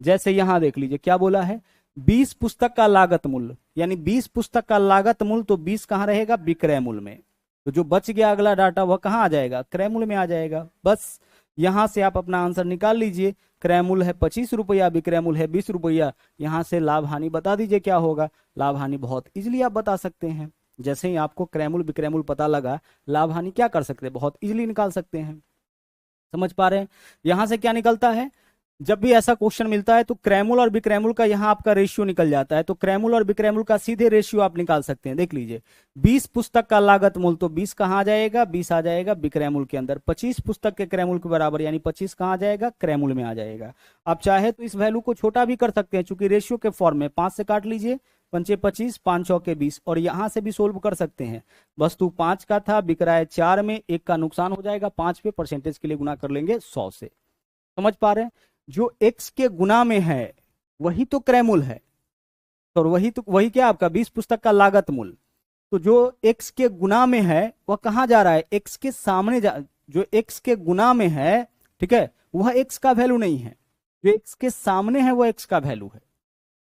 जैसे यहां देख लीजिए क्या बोला है, 20 पुस्तक का लागत मूल्य, यानी 20 पुस्तक का लागत मूल्य, तो 20 कहां रहेगा, विक्रय मूल्य में। तो जो बच गया अगला डाटा वह कहां आ जाएगा, क्रय मूल्य में आ जाएगा। बस यहां से आप अपना आंसर निकाल लीजिए। क्रय मूल्य है 25 रुपया, विक्रय मूल्य है 20 रुपया। यहां से लाभ हानि बता दीजिए क्या होगा। लाभ हानि बहुत इजीली आप बता सकते हैं, जैसे ही आपको क्रय मूल्य विक्रय मूल्य पता लगा, लाभ हानि क्या कर सकते हैं, बहुत इजीली निकाल सकते हैं। समझ पा रहे हैं। यहां से क्या निकलता है, जब भी ऐसा क्वेश्चन मिलता है तो क्रय मूल्य और विक्रय मूल्य का यहाँ आपका रेशियो निकल जाता है, तो क्रय मूल्य और विक्रय मूल्य का सीधे रेशियो आप निकाल सकते हैं। देख लीजिए 20 पुस्तक का लागत मूल्य, तो 20 कहाँ आ जाएगा, 20 आ जाएगा विक्रय मूल्य के अंदर। 25 पुस्तक के क्रय मूल्य के बराबर, यानी 25 कहाँ आ जाएगा, क्रय मूल्य में आ जाएगा। आप चाहे तो इस वैल्यू को छोटा भी कर सकते हैं, चूंकि रेशियो के फॉर्म में 5 से काट लीजिए, 5 25, 5 चौके 20, और यहां से भी सोल्व कर सकते हैं। वस्तु 5 का था, बिक रहा है 4 में, 1 का नुकसान हो जाएगा, 5 पे परसेंटेज के लिए गुना कर लेंगे 100 से। समझ पा रहे हैं। जो x के गुना में है वही तो क्रय मूल्य है, और वही क्या आपका 20 पुस्तक का लागत मूल्य। तो जो x के गुना में है वह कहां जा रहा है, x के सामने जो x के गुना में है, ठीक है, वह x का वैल्यू नहीं है, जो x के सामने है वह x का वैल्यू है।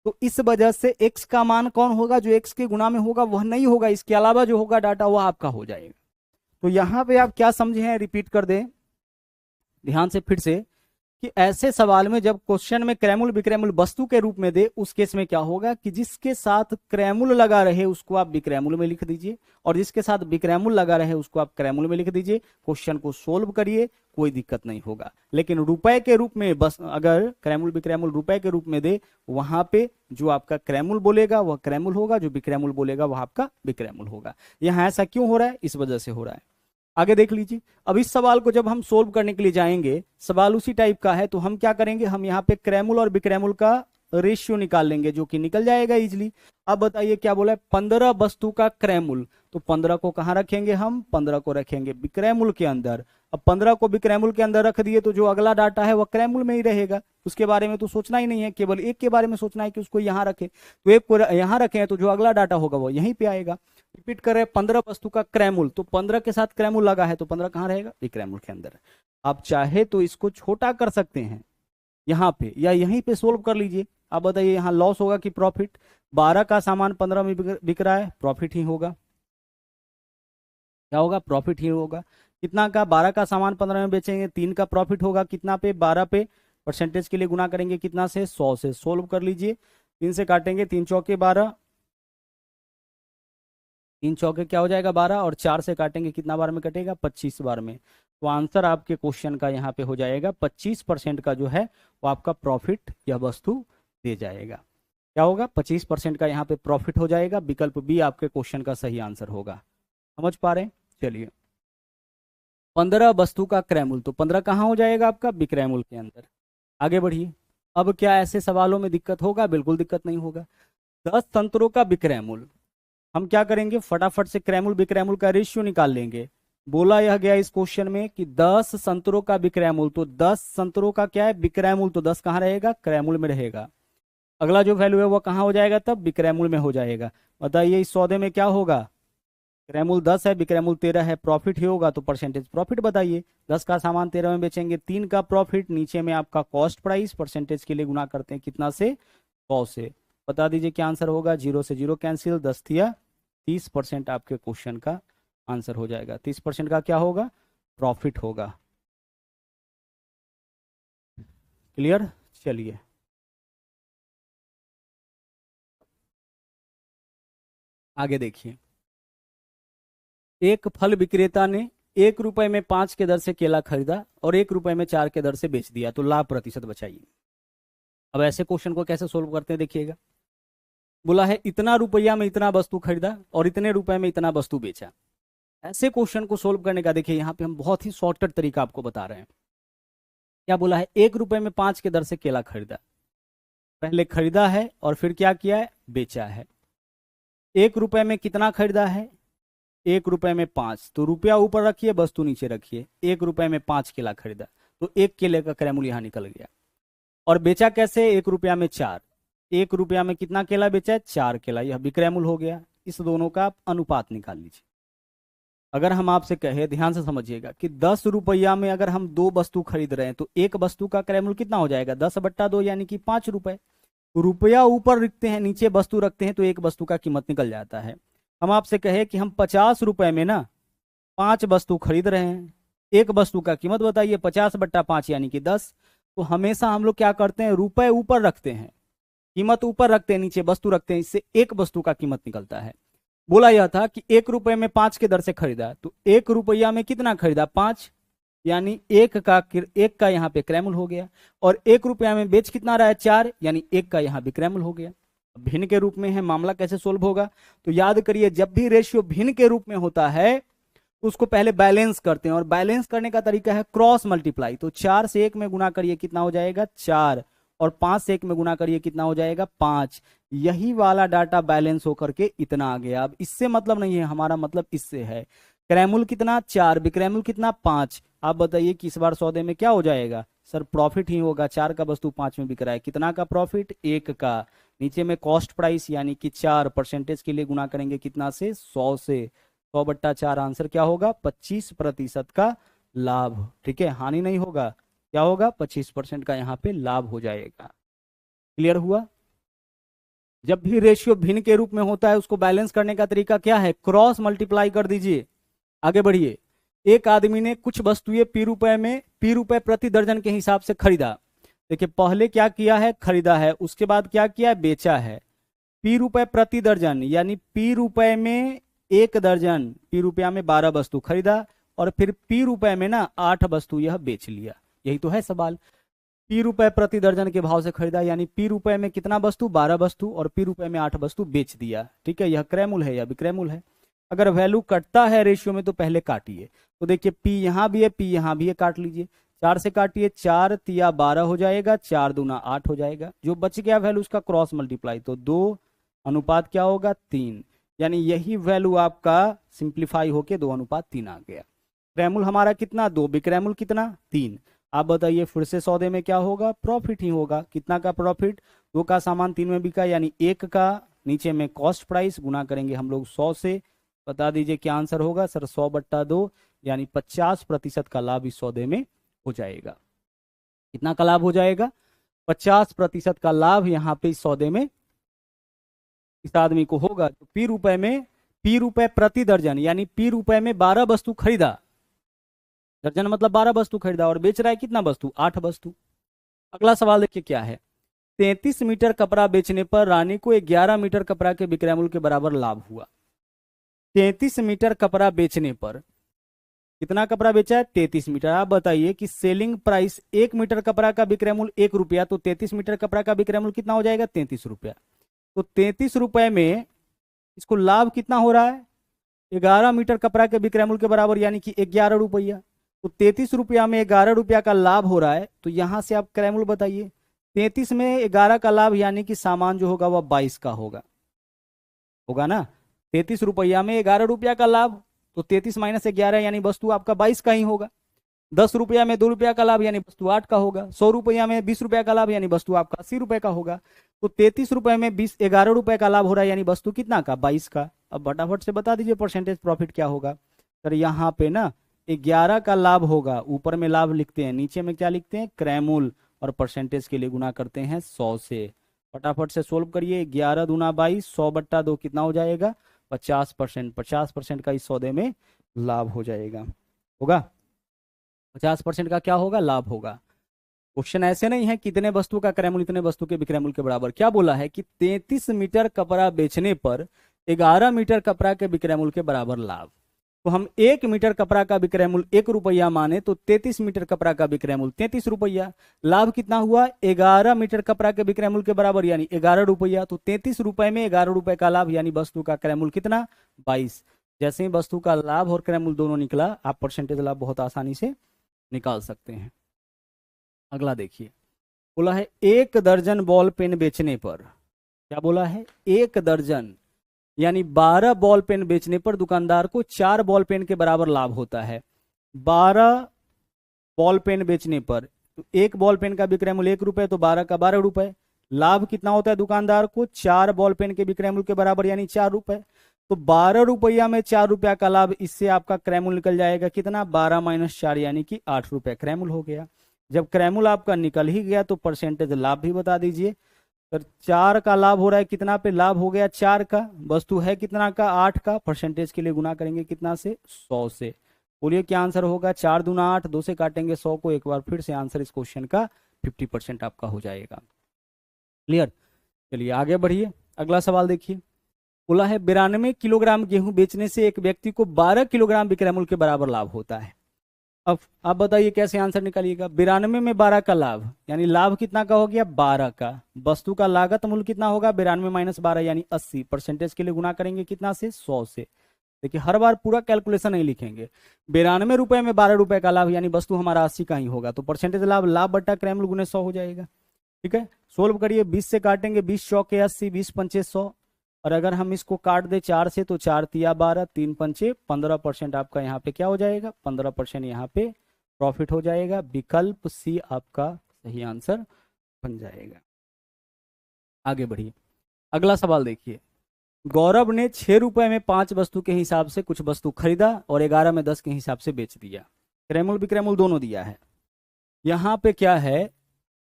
तो इस वजह से x का मान कौन होगा, जो x के गुना में होगा वह नहीं होगा, इसके अलावा जो होगा डाटा वह आपका हो जाएगा। तो यहां पे आप क्या समझे हैं, रिपीट कर दें ध्यान से फिर से, कि ऐसे सवाल में जब क्वेश्चन में क्रय मूल्य विक्रय मूल्य वस्तु के रूप में दे, उस केस में क्या होगा कि जिसके साथ क्रय मूल्य लगा रहे उसको आप विक्रय मूल्य में लिख दीजिए, और जिसके साथ विक्रय मूल्य लगा रहे उसको आप क्रय मूल्य में लिख दीजिए। क्वेश्चन को सोल्व करिए, कोई दिक्कत नहीं होगा। लेकिन रुपए के रूप में बस अगर क्रय मूल्य विक्रय मूल्य रुपए के रूप में दे, वहां पे जो आपका क्रय मूल्य बोलेगा वह क्रय मूल्य होगा, जो विक्रय मूल्य बोलेगा वह आपका विक्रय मूल्य होगा। यहाँ ऐसा क्यों हो रहा है, इस वजह से हो रहा है। आगे देख लीजिए। अब इस सवाल को जब हम सोल्व करने के लिए जाएंगे, सवाल उसी टाइप का है, तो हम क्या करेंगे, हम यहाँ पे क्रय मूल्य और विक्रय मूल्य का रेशियो निकाल लेंगे, जो कि निकल जाएगा इजिली। अब बताइए क्या बोला है, 15 वस्तु का क्रय मूल्य, तो 15 को कहाँ रखेंगे हम, 15 को रखेंगे विक्रय मूल्य के अंदर। अब 15 को विक्रय मूल्य के अंदर रख दिए तो जो अगला डाटा है वह क्रय मूल्य में ही रहेगा, उसके बारे में तो सोचना ही नहीं है, केवल एक के बारे में सोचना है कि उसको यहाँ रखे। तो एक को यहाँ रखें तो जो अगला डाटा होगा वो यहीं पे आएगा। रिपीट कर रहे हैं, 15 वस्तु का क्रय मूल्य, तो 15 के साथ क्रय मूल्य लगा है, तो 15 कहाँ रहेगा, विक्रय मूल्य के अंदर। आप चाहे तो इसको छोटा कर सकते हैं यहाँ पे, या यहीं पे सोल्व कर लीजिए। आप बताइए यहाँ लॉस होगा कि प्रॉफिट, 12 का सामान 15 में बिक रहा है, प्रॉफिट ही होगा। क्या होगा, प्रॉफिट ही होगा। कितना का, 12 का सामान 15 में बेचेंगे, 3 का प्रॉफिट होगा, कितना पे, 12 पे, परसेंटेज के लिए गुना करेंगे कितना से, 100 से। सोल्व कर लीजिए, 3 से काटेंगे, 3 चौके 12, तीन चौके क्या हो जाएगा 12, और 4 से काटेंगे कितना बार में कटेगा 25 बार में। तो आंसर आपके क्वेश्चन का यहाँ पे हो जाएगा 25% का जो है वो आपका प्रॉफिट यह वस्तु दे जाएगा। क्या होगा 25% का यहाँ पे प्रॉफिट हो जाएगा। विकल्प बी आपके क्वेश्चन का सही आंसर होगा। समझ पा रहे हैं? चलिए 15 वस्तु का क्रय मूल्य, तो 15 कहाँ हो जाएगा आपका विक्रय मूल्य के अंदर। आगे बढ़िए। अब क्या ऐसे सवालों में दिक्कत होगा? बिल्कुल दिक्कत नहीं होगा। 10 संतरों का विक्रय मूल्य, हम क्या करेंगे फटाफट से क्रय मूल्य विक्रय मूल्य का रेशियो निकाल लेंगे। बोला यह गया इस क्वेश्चन में कि 10 संतरों का विक्रय मूल्य, तो 10 संतरों का क्या है विक्रय मूल्य, तो 10 कहाँ रहेगा क्रय मूल्य में रहेगा। अगला जो वैल्यू है वो कहाँ हो जाएगा तब विक्रय मूल्य में हो जाएगा। बताइए इस सौदे में क्या होगा? क्रय मूल्य 10 है, विक्रय मूल्य 13 है, प्रॉफिट ही होगा, तो परसेंटेज प्रॉफिट बताइए। 10 का सामान 13 में बेचेंगे, 3 का प्रॉफिट, नीचे में आपका कॉस्ट प्राइस, परसेंटेज के लिए गुना करते हैं कितना से 100 से। बता दीजिए क्या आंसर होगा। 0 से 0 कैंसिल, 10 दिया 30% आपके क्वेश्चन का आंसर हो जाएगा। 30% का क्या होगा प्रॉफिट होगा। क्लियर? चलिए आगे देखिए। एक फल विक्रेता ने 1 रुपए में 5 के दर से केला खरीदा और 1 रुपए में 4 के दर से बेच दिया, तो लाभ प्रतिशत बचाइए। अब ऐसे क्वेश्चन को कैसे सोल्व करते हैं देखिएगा। बोला है इतना रुपया में इतना वस्तु खरीदा और इतने रुपए में इतना वस्तु बेचा। ऐसे क्वेश्चन को सोल्व करने का देखिए यहाँ पे हम बहुत ही शॉर्टकट तरीका आपको बता रहे हैं। क्या बोला है 1 रुपए में 5 के दर से केला खरीदा, पहले खरीदा है और फिर क्या किया है बेचा है। 1 रुपए में कितना खरीदा है 1 रुपए में 5, तो रुपया ऊपर रखिए वस्तु नीचे रखिए। 1 रुपए में 5 केला खरीदा, तो 1 केले का क्रय मूल्य यहाँ निकल गया। और बेचा कैसे 1 रुपया में 4, 1 रुपया में कितना केला बेचा है 4 केला, यह विक्रय मूल्य हो गया। इस दोनों का आप अनुपात निकाल लीजिए। अगर हम आपसे कहे ध्यान से समझिएगा कि 10 रुपया में अगर हम 2 वस्तु खरीद रहे हैं तो एक वस्तु का क्रय मूल्य कितना हो जाएगा 10/2 यानी कि 5 रुपए। रुपया ऊपर रखते हैं नीचे वस्तु रखते हैं तो एक वस्तु का कीमत निकल जाता है। हम आपसे कहे कि हम 50 रुपए में ना 5 वस्तु खरीद रहे हैं, एक वस्तु का कीमत बताइए 50/5 यानी कि 10। तो हमेशा हम लोग क्या करते हैं रुपए ऊपर रखते हैं, कीमत ऊपर रखते हैं, नीचे वस्तु रखते हैं, इससे एक वस्तु का कीमत निकलता है। बोला यह था कि 1 रुपए में 5 के दर से खरीदा, तो 1 रुपया में कितना खरीदा 5, यानी एक का यहाँ पे क्रय मूल्य हो गया। और 1 रुपया में बेच कितना रहा है 4, यानी 1 का यहाँ विक्रय मूल्य हो गया। भिन्न के रूप में है, मामला कैसे सोल्व होगा तो याद करिए जब भी रेशियो भिन्न के रूप में होता है तो उसको पहले बैलेंस करते हैं, और बैलेंस करने का तरीका है क्रॉस मल्टीप्लाई। तो 4 से 1 में गुना करिए कितना हो जाएगा 4, और 5 से 1 में गुना करिए कितना हो जाएगा 5। यही वाला डाटा बैलेंस होकर के इतना आ गया। अब इससे मतलब नहीं है, हमारा मतलब इससे है। क्रय मूल्य कितना 4, विक्रय मूल्य कितना 5। आप बताइए कि इस बार सौदे में क्या हो जाएगा सर प्रॉफिट ही होगा। 4 का वस्तु 5 में बिक रहा है, कितना का प्रॉफिट 1 का। नीचे में कॉस्ट प्राइस यानी कि 4, परसेंटेज के लिए गुना करेंगे कितना से 100 से, 100/4 आंसर क्या होगा 25% का लाभ। ठीक है, हानि नहीं होगा, क्या होगा 25% का यहाँ पे लाभ हो जाएगा। क्लियर हुआ? जब भी रेशियो भिन्न के रूप में होता है उसको बैलेंस करने का तरीका क्या है क्रॉस मल्टीप्लाई कर दीजिए। आगे बढ़िए। एक आदमी ने कुछ वस्तुएं पी रुपए प्रति दर्जन के हिसाब से खरीदा। देखिए पहले क्या किया है खरीदा है, उसके बाद क्या किया बेचा है। पी रुपए प्रति दर्जन यानी पी रुपए में 1 दर्जन, पी रुपया में 12 वस्तु खरीदा, और फिर पी रुपए में ना 8 वस्तु यह बेच लिया। यही तो है सवाल। पी रुपए प्रति दर्जन के भाव से खरीदा यानी पी रुपए में कितना वस्तु 12 वस्तु, और पी रुपए में 8 वस्तु बेच दिया। ठीक है, यह क्रय मूल्य है या विक्रय मूल्य है। अगर वैल्यू कटता है रेशियो में तो पहले काटिए। तो देखिए पी यहाँ भी है पी यहाँ भी है, काट लीजिए। 4 से काटिए, 4 तिया 12 हो जाएगा, 4 दूना 8 हो जाएगा। जो बच गया वैल्यू उसका क्रॉस मल्टीप्लाई, तो 2 अनुपात क्या होगा 3, यानी यही वैल्यू आपका सिंप्लीफाई होके 2:3 आ गया। क्रय मूल्य हमारा कितना 2, विक्रय मूल्य कितना 3। आप बताइए फिर से सौदे में क्या होगा प्रॉफिट ही होगा। कितना का प्रॉफिट 2 का सामान 3 में बिका यानी 1 का, नीचे में कॉस्ट प्राइस गुना करेंगे हम लोग 100 से। बता दीजिए क्या आंसर होगा सर 100/2 यानी 50% का लाभ इस सौदे में हो जाएगा। कितना का लाभ हो जाएगा 50% का लाभ यहाँ पे इस सौदे में इस आदमी को होगा। तो पी रुपए प्रति दर्जन यानी पी रुपए में 12 वस्तु खरीदा, दर्जन मतलब 12 वस्तु खरीदा, और बेच रहा है कितना वस्तु 8 वस्तु। अगला सवाल देखिए क्या है। 33 मीटर कपड़ा बेचने पर रानी को 11 मीटर कपड़ा के विक्रय मूल्य के बराबर लाभ हुआ। 33 मीटर कपड़ा बेचने पर, कितना कपड़ा बेचा है? 33 मीटर। आप बताइए कि सेलिंग प्राइस 1 मीटर कपड़ा का विक्रय मूल्य 1 रुपया, तो 33 मीटर कपड़ा का विक्रय मूल्य कितना हो जाएगा? 33 रुपया। तो 33 रुपए में इसको लाभ कितना हो रहा है? 11 मीटर कपड़ा के विक्रय मूल्य के बराबर, यानी कि 11 रुपया। तो 33 रुपया में 11 रुपया का लाभ हो रहा है, तो यहां से आप क्रय मूल्य बताइए। 33 में 11 का लाभ, यानी कि सामान जो होगा वह 22 का होगा ना। 33 रुपया में 11 रुपया का लाभ, तो 33 माइनस 11 यानी वस्तु आपका 22 का ही होगा। 10 रुपया में 2 रुपया का लाभ, यानी वस्तु 8 का होगा। 100 रुपया में 20 रुपया का लाभ, यानी वस्तु आपका 80 रुपए का होगा। तो 33 रुपए में 11 रुपए का लाभ हो रहा है, यानी वस्तु कितना का? 22 का। अब फटाफट से बता दीजिए परसेंटेज प्रॉफिट क्या होगा। सर यहाँ पे ना 11 का लाभ होगा, ऊपर में लाभ लिखते हैं, नीचे में क्या लिखते हैं? क्रय मूल्य, और परसेंटेज के लिए गुना करते हैं 100 से। फटाफट से सोल्व करिए। 11 दूना 22, 100/2 कितना हो जाएगा? 50%। 50% का इस सौदे में लाभ हो जाएगा, होगा 50% का क्या होगा? लाभ होगा। क्वेश्चन ऐसे नहीं है कितने वस्तु का क्रय मूल्य इतने वस्तु के विक्रय मूल्य के बराबर। क्या बोला है कि 33 मीटर कपड़ा बेचने पर 11 मीटर कपड़ा के विक्रय मूल्य के बराबर लाभ। तो हम 1 मीटर कपड़ा का विक्रय मूल्य 1 रुपया माने, तो 33 मीटर कपड़ा का विक्रय मूल्य 33 रुपया। लाभ कितना हुआ? 11 मीटर कपड़ा के विक्रय मूल्य के बराबर, यानी 11 रुपया। तो 33 रुपए में 11 रुपए का लाभ, यानी वस्तु का क्रय मूल्य कितना? 22। जैसे ही वस्तु का लाभ और क्रय मूल्य दोनों निकला, आप परसेंटेज लाभ बहुत आसानी से निकाल सकते हैं। अगला देखिए, बोला है 1 दर्जन बॉल पेन बेचने पर, क्या बोला है? 1 दर्जन यानी 12 बॉल पेन बेचने पर दुकानदार को 4 बॉल पेन के बराबर लाभ होता है। 12 बॉल पेन बेचने पर, तो 1 बॉल पेन का विक्रय मूल्य 1 रुपए, तो 12 का 12 रुपए। लाभ कितना होता है दुकानदार को? 4 बॉल पेन के विक्रय मूल्य के बराबर, यानी 4 रुपए। तो 12 रुपया में 4 रुपया का लाभ, इससे आपका क्रय मूल्य निकल जाएगा कितना? 12 माइनस 4, यानी कि 8 रुपए क्रय मूल्य हो गया। जब क्रय मूल्य आपका निकल ही गया, तो परसेंटेज लाभ भी बता दीजिए। सर 4 का लाभ हो रहा है, कितना पे लाभ हो गया? 4 का। वस्तु है कितना का? 8 का। परसेंटेज के लिए गुना करेंगे कितना से? 100 से। बोलिए क्या आंसर होगा? 4 दूना 8, 2 से काटेंगे 100 को, एक बार फिर से आंसर इस क्वेश्चन का 50% आपका हो जाएगा। क्लियर? चलिए आगे बढ़िए। अगला सवाल देखिए, बोला है 92 किलोग्राम गेहूं बेचने से एक व्यक्ति को 12 किलोग्राम विक्रय मूल्य के बराबर लाभ होता है। अब आप बताइए कैसे आंसर निकालिएगा। 92 में 12 का लाभ, यानी लाभ कितना का हो गया? 12 का। वस्तु का लागत मूल्य कितना होगा? 92 माइनस 12, यानी 80। परसेंटेज के लिए गुना करेंगे कितना से? 100 से। देखिए हर बार पूरा कैलकुलेशन नहीं लिखेंगे। 92 रुपए में 12 रुपए का लाभ, यानी वस्तु हमारा 80 का ही होगा, तो परसेंटेज लाभ, लाभ बट्टा क्रय मूल्य गुने 100 हो जाएगा। ठीक है, सोल्व करिए। 20 से काटेंगे, 20 चौके 80, 20 पंचे 100, और अगर हम इसको काट दे 4 से, तो 4 तिया 12, 3 पंचे 15%। आपका यहाँ पे क्या हो जाएगा? 15% यहाँ पे प्रॉफिट हो जाएगा। विकल्प सी आपका सही आंसर बन जाएगा। आगे बढ़िए। अगला सवाल देखिए, गौरव ने 6 रुपए में 5 वस्तु के हिसाब से कुछ वस्तु खरीदा और 11 में 10 के हिसाब से बेच दिया। क्रय मूल्य विक्रय मूल्य दोनों दिया है। यहाँ पे क्या है?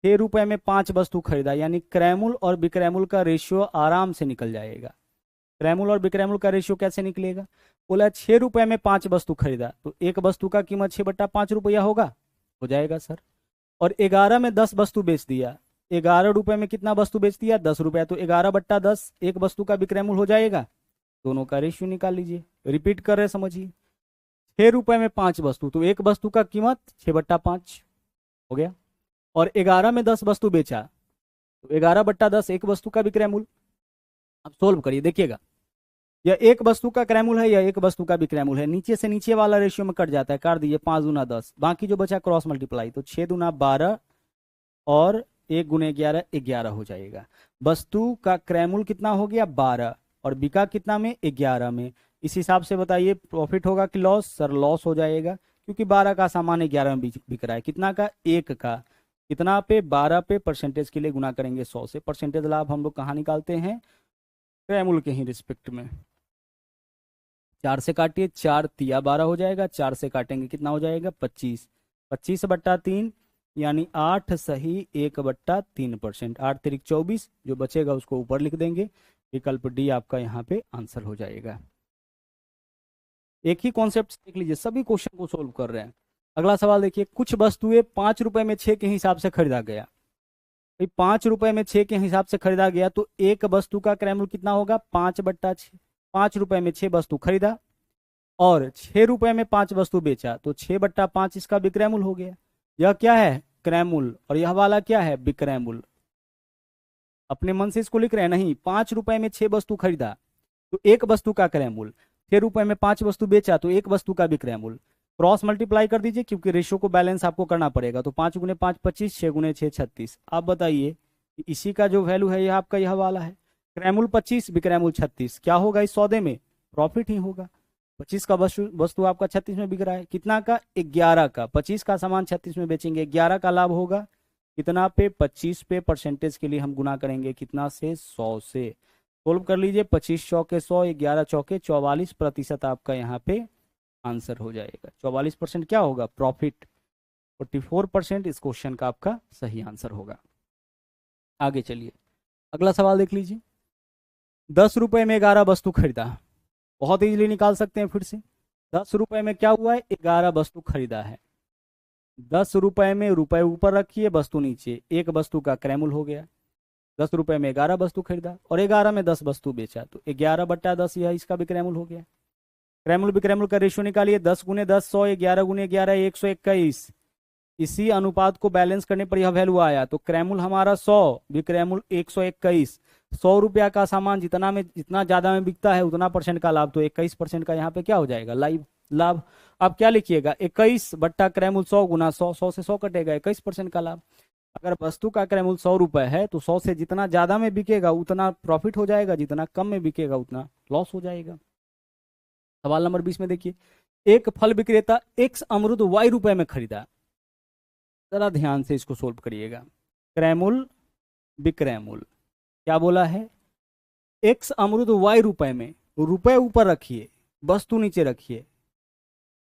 6 रुपए में 5 वस्तु खरीदा, यानी क्रय मूल्य और विक्रय मूल्य का रेशियो आराम से निकल जाएगा। क्रय मूल्य और विक्रय मूल्य का रेशियो कैसे निकलेगा? बोला 6 रुपए में 5 वस्तु खरीदा, तो एक वस्तु का कीमत 6/5 रुपया होगा, हो जाएगा सर। और 11 में 10 वस्तु बेच दिया। 11 रुपए में कितना वस्तु बेच दिया? 10 रुपया, तो 11/10 एक वस्तु का विक्रय मूल्य हो जाएगा। दोनों का रेशियो निकाल लीजिए। रिपीट कर रहे, समझिए। 6 रुपए में 5 वस्तु, तो एक वस्तु का कीमत 6/5 हो गया। और 11 में 10 वस्तु बेचा, तो 11/10 एक वस्तु का विक्रय मूल्य। अब सोल्व करिए, देखिएगा यह एक वस्तु का क्रय मूल्य है, यह एक वस्तु का विक्रय मूल्य है। नीचे से नीचे वाला रेशियो में कट जाता है, काट दीजिए। 5 दूना 10, बाकी जो बचा क्रॉस मल्टीप्लाई, तो 6 दूना 12 और 1 गुने 11, 11 हो जाएगा। वस्तु का क्रय मूल्य कितना हो गया? 12, और बिका कितना में? 11 में। इस हिसाब से बताइए प्रॉफिट होगा कि लॉस? सर लॉस हो जाएगा, क्योंकि 12 का सामान 11 में बिक रहा है। कितना का? 1 का। कितना पे? 12 पे। परसेंटेज के लिए गुना करेंगे 100 से। परसेंटेज लाभ हम लोग कहाँ निकालते हैं? क्रय मूल्य के ही रिस्पेक्ट में। 4 से काटिए, 4 तिया 12 हो जाएगा। 4 से काटेंगे कितना हो जाएगा? 25। 25/3 यानी 8 सही 1/3%। 8 तिरिक 24, जो बचेगा उसको ऊपर लिख देंगे। विकल्प डी आपका यहाँ पे आंसर हो जाएगा। एक ही कॉन्सेप्ट देख लीजिए, सभी क्वेश्चन को सोल्व कर रहे हैं। अगला सवाल देखिए, कुछ वस्तुएं 5 रुपए में 6 के हिसाब से खरीदा गया। भाई 5 रुपए में 6 के हिसाब से खरीदा गया, तो एक वस्तु का क्रय मूल्य कितना होगा? 5/6। ₹5 में 6 वस्तु खरीदा और ₹6 में 5 वस्तु बेचा, तो 6/5 इसका विक्रय मूल्य हो गया। यह क्या है? क्रय मूल्य। और यह वाला क्या है? विक्रय मूल्य। अपने मन से इसको लिख रहे हैं नहीं, ₹5 में 6 वस्तु खरीदा तो एक वस्तु का क्रय मूल्य, ₹6 में 5 वस्तु बेचा तो एक वस्तु का विक्रय मूल्य। क्रॉस मल्टीप्लाई कर दीजिए क्योंकि रेशियो को बैलेंस आपको करना पड़ेगा। तो 5 × 5 25, 6 × 6 36। आप बताइए इसी का जो वैल्यू है यह आपका यह वाला है। क्रय मूल्य 25, विक्रय मूल्य 36, क्या होगा इस सौदे में? प्रॉफिट ही होगा। 25 का वस्तु आपका 36 में बिक रहा है, कितना का? 11 का। 25 का सामान 36 में बेचेंगे, 11 का लाभ होगा। कितना पे? 25 पे। परसेंटेज के लिए हम गुना करेंगे कितना से? 100 से। सोल्व कर लीजिए, 25 चौके 100, 11 चौके 44% आपका यहाँ पे आंसर हो जाएगा। 44% क्या होगा? प्रॉफिट। 44% इस क्वेश्चन का आपका सही आंसर होगा। आगे चलिए, अगला सवाल देख लीजिए। ₹10 में 11 वस्तु खरीदा। बहुत इजीली निकाल सकते हैं फिर से। ₹10 में क्या हुआ है? 11 वस्तु खरीदा है। ₹10 में रुपए ऊपर रखिए, वस्तु नीचे, एक वस्तु का क्रय मूल्य हो गया। ₹10 में 11 वस्तु खरीदा और 11 में 10 वस्तु बेचा, तो 11/10 यह इसका विक्रय मूल्य हो गया। क्रय मूल्य विक्रय मूल्य का रेशियो निकालिए, 10 × 10 100, 11 × 11 121। इसी अनुपात को बैलेंस करने पर यह वैल्यू आया। तो क्रय मूल्य हमारा 100, विक्रय मूल्य 121। ₹100 का सामान जितना ज्यादा में बिकता है उतना % का लाभ, तो 21% का यहाँ पे क्या हो जाएगा? लाभ। अब क्या लिखिएगा? 21 बट्टा क्रय मूल्य 100 × 100, 100 से 100 कटेगा, 21% का लाभ। अगर वस्तु का क्रय मूल्य ₹100 है तो 100 से जितना ज्यादा में बिकेगा उतना प्रॉफिट हो जाएगा, जितना कम में बिकेगा उतना लॉस हो जाएगा। सवाल नंबर 20 में देखिए, एक फल विक्रेता X अमरूद ₹Y में खरीदा। जरा ध्यान से इसको सोल्व करिएगा। क्रय मूल्य विक्रय मूल्य क्या बोला है? X अमरूद ₹Y में, रुपए ऊपर रखिए, वस्तु नीचे रखिए,